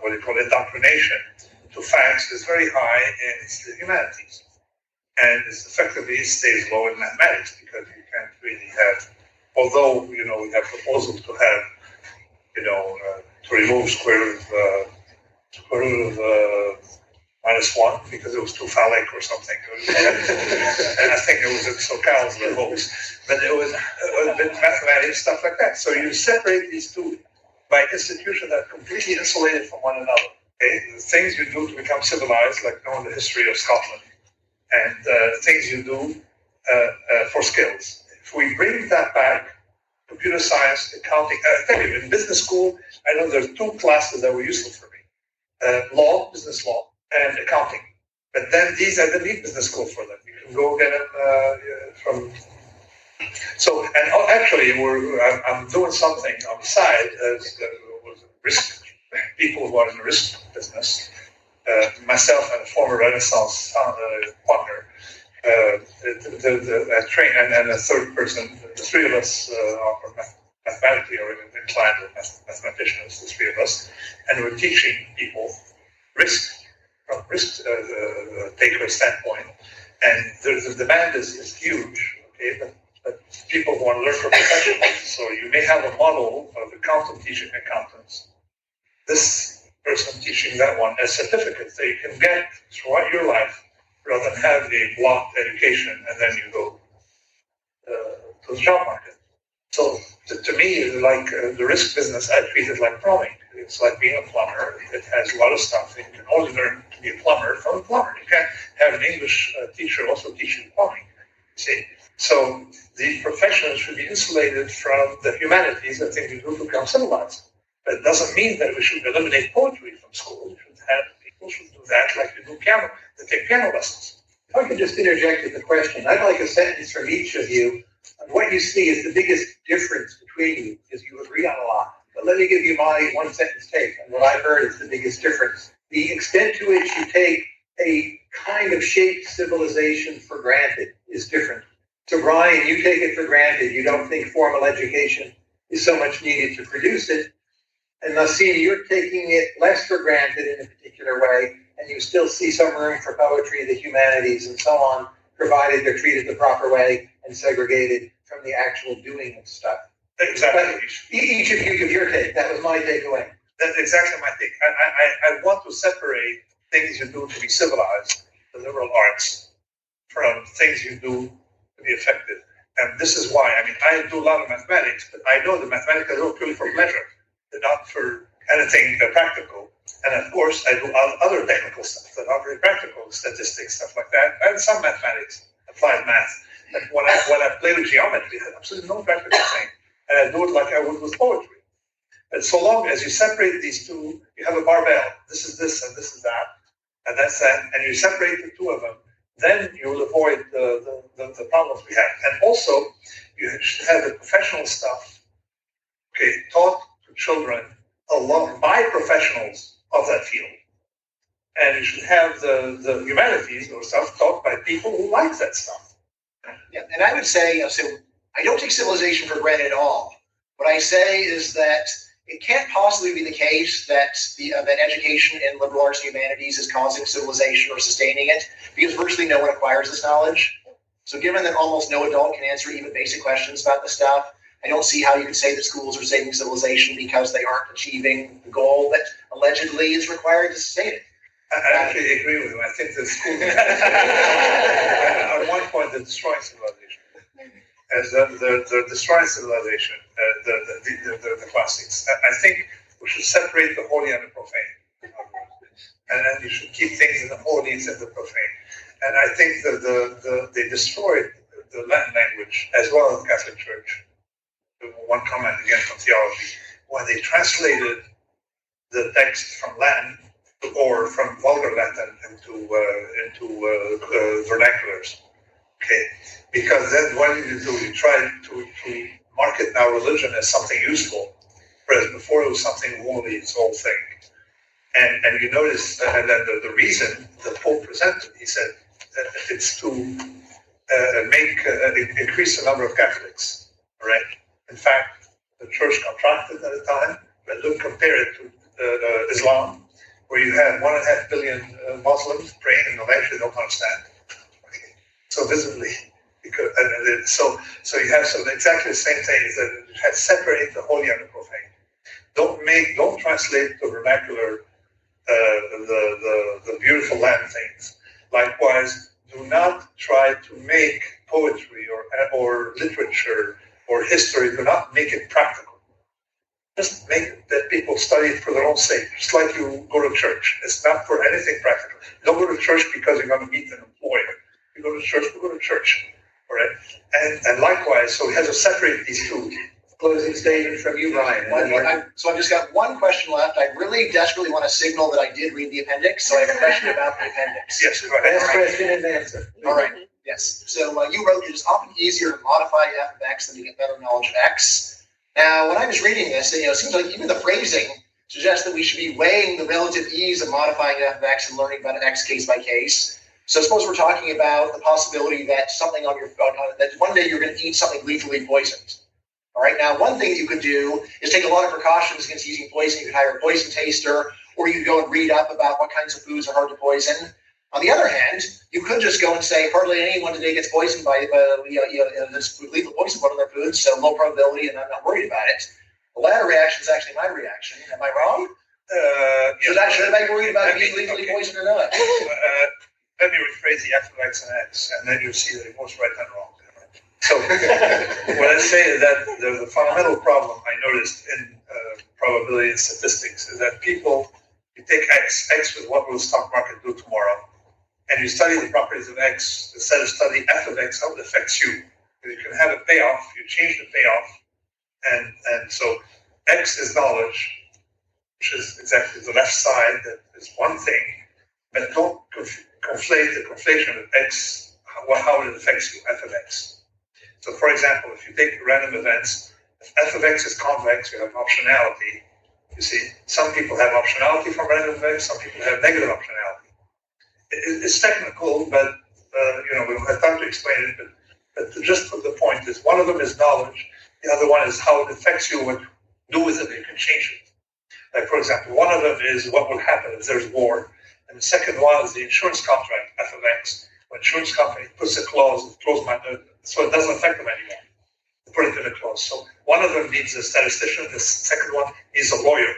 what they call indoctrination to facts is very high in the humanities. And it effectively stays low in mathematics because you can't really have, although, we have proposals to have, to remove square root of -1 because it was too phallic or something. And I think it was in SoCal's hoax. But it was a bit mathematics, stuff like that. So you separate these two by institutions that are completely insulated from one another. Okay? The things you do to become civilized, like knowing the history of Scotland, and things you do for skills. If we bring that back, computer science, accounting, I tell you, in business school, I know there's two classes that were useful for me. Business law, and accounting. But then these I didn't need business school for them. You can go get them from. So, and actually, I'm doing something on the side as risk people who are in the risk business. Myself and a former Renaissance partner, train and a third person. The three of us are mathematically inclined, mathematicians. The three of us, and we're teaching people risk. From risk taker standpoint, and the demand is huge, okay, but people want to learn from professionals. So you may have a model of accountant teaching accountants, this person teaching that one as certificates that you can get throughout your life rather than have a blocked education and then you go to the job market. So to me, like the risk business, I treat it like plumbing. It's like being a plumber. It has a lot of stuff. And you can only learn to be a plumber from a plumber. You can't have an English teacher also teach you plumbing. See? So these professionals should be insulated from the humanities and things you do to become civilized. But it doesn't mean that we should eliminate poetry from school. We should have people should do that like you do piano. They take piano lessons. If I could just interject with a question. I'd like a sentence from each of you on what you see as the biggest difference between you, because you agree on a lot. But let me give you my one sentence take on what I've heard is the biggest difference. The extent to which you take a kind of shaped civilization for granted is different. So Brian, you take it for granted. You don't think formal education is so much needed to produce it. And Nassim, you're taking it less for granted in a particular way, and you still see some room for poetry, the humanities, and so on, provided they're treated the proper way and segregated from the actual doing of stuff. Exactly. But each of you give your take. That was my takeaway. That's exactly my take. I want to separate things you do to be civilized, the liberal arts, from things you do to be effective. And this is why. I mean, I do a lot of mathematics, but I know the mathematics are all purely for pleasure. They're not for anything practical. And of course, I do other technical stuff that are very practical, statistics, stuff like that, and some mathematics, applied math. Like when I play with geometry, I have absolutely no practical thing. And I do it like I would with poetry. But so long as you separate these two, you have a barbell. This is this and this is that, and that's that. And you separate the two of them, then you will avoid the problems we have. And also, you should have the professional stuff, taught to children along by professionals of that field. And you should have the humanities or stuff taught by people who like that stuff. Yeah, and I would say, so I don't take civilization for granted at all. What I say is that it can't possibly be the case that that education in liberal arts and humanities is causing civilization or sustaining it, because virtually no one acquires this knowledge. So given that almost no adult can answer even basic questions about this stuff, I don't see how you can say that schools are saving civilization because they aren't achieving the goal that allegedly is required to sustain it. I actually agree with him. I think the school, at one point, they're destroying civilization. As they're destroying civilization, the classics. I think we should separate the holy and the profane. And then you should keep things in the holy and the profane. And I think that they destroyed the Latin language as well as the Catholic Church. One comment again from theology. When they translated the text from Latin or from vulgar Latin into vernaculars, because then what did you do? You tried to market now religion as something useful, whereas before it was something holy, its whole thing. And you notice, and then the reason the Pope presented, he said that it's to increase the number of Catholics, right? In fact, the church contracted at the time, but compare it to Islam, where you have 1.5 billion Muslims praying and eventually don't understand. So visibly, because so you have exactly the same thing, is that you have to separate the holy and the profane. Don't translate the vernacular, the beautiful Latin things. Likewise, do not try to make poetry or literature or history, do not make it practical. Just make it that people study it for their own sake, just like you go to church. It's not for anything practical. You don't go to church because you're going to meet an employer. You go to church, we go to church. All right? And likewise, so we have to separate these two. Closing statement from you, Brian. So I've just got one question left. I really desperately want to signal that I did read the appendix, so I have a question about the appendix. Yes, go ahead. Last question and answer. All right. Yes. So you wrote, it is often easier to modify f of x than to get better knowledge of x. Now, when I was reading this, it seems like even the phrasing suggests that we should be weighing the relative ease of modifying f of x and learning about x case by case. So suppose we're talking about the possibility that something on your phone, that one day you're going to eat something lethally poisoned. All right. Now, one thing that you could do is take a lot of precautions against using poison. You could hire a poison taster, or you could go and read up about what kinds of foods are hard to poison. On the other hand, you could just go and say hardly anyone today gets poisoned by this lethal poison put on their foods, so low probability, and I'm not worried about it. The latter reaction is actually my reaction. Am I wrong? Should I be worried about being lethally poisoned or not? Let me rephrase the f of x and x, and then you'll see that it goes right and wrong. So what I say is that there's a fundamental problem I noticed in probability and statistics, is that people, you take X with what will the stock market do tomorrow, and you study the properties of X instead of study F of X, how it affects you. Because you can have a payoff, you change the payoff, and so X is knowledge, which is exactly the left side, that is one thing, but don't conflate the conflation of X, how it affects you, F of X. So for example, if you take random events, if F of X is convex, you have optionality. You see, some people have optionality from random events, some people have negative optionality. It's technical, but we don't have time to explain it, but the gist of the point is one of them is knowledge, the other one is how it affects you, what you do with it, you can change it. Like, for example, one of them is what will happen if there's war, and the second one is the insurance contract, F of X. When insurance company puts a clause, so it doesn't affect them anymore. They put it in a clause. So one of them needs a statistician, the second one needs a lawyer.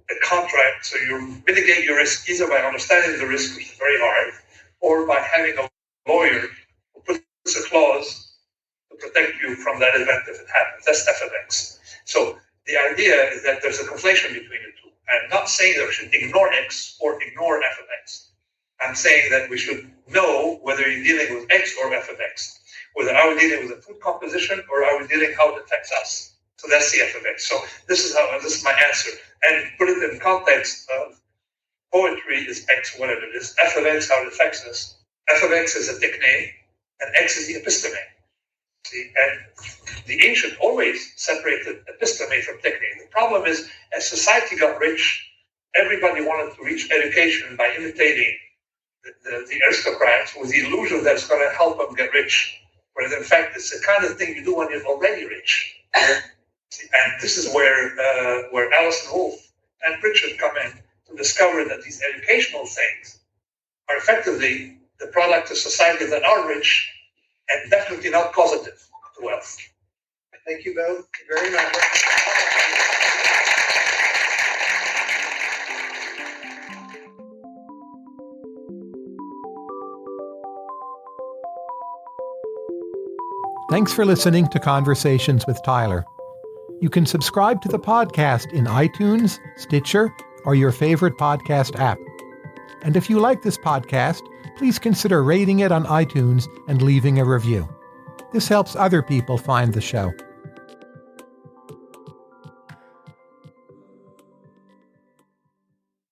A contract, so you mitigate your risk either by understanding the risk, which is very hard, or by having a lawyer who puts a clause to protect you from that event if it happens. That's F of X. So the idea is that there's a conflation between the two. I'm not saying that we should ignore X or ignore F of X. I'm saying that we should know whether you're dealing with X or F of X. Whether are we dealing with a food composition or are we dealing how it affects us. So that's the F of X. So this is my answer. And put it in context of poetry is X, whatever it is. F of X, how it affects us. F of X is a Techne, and X is the Episteme. See, and the ancient always separated Episteme from Techne. The problem is, as society got rich, everybody wanted to reach education by imitating the aristocrats with the illusion that it's going to help them get rich. Whereas in fact, it's the kind of thing you do when you're already rich. And this is where Alice and Wolf and Pritchard come in to discover that these educational things are effectively the product of societies that are rich and definitely not causative to wealth. Thank you both very much. Thanks for listening to Conversations with Tyler. You can subscribe to the podcast in iTunes, Stitcher, or your favorite podcast app. And if you like this podcast, please consider rating it on iTunes and leaving a review. This helps other people find the show.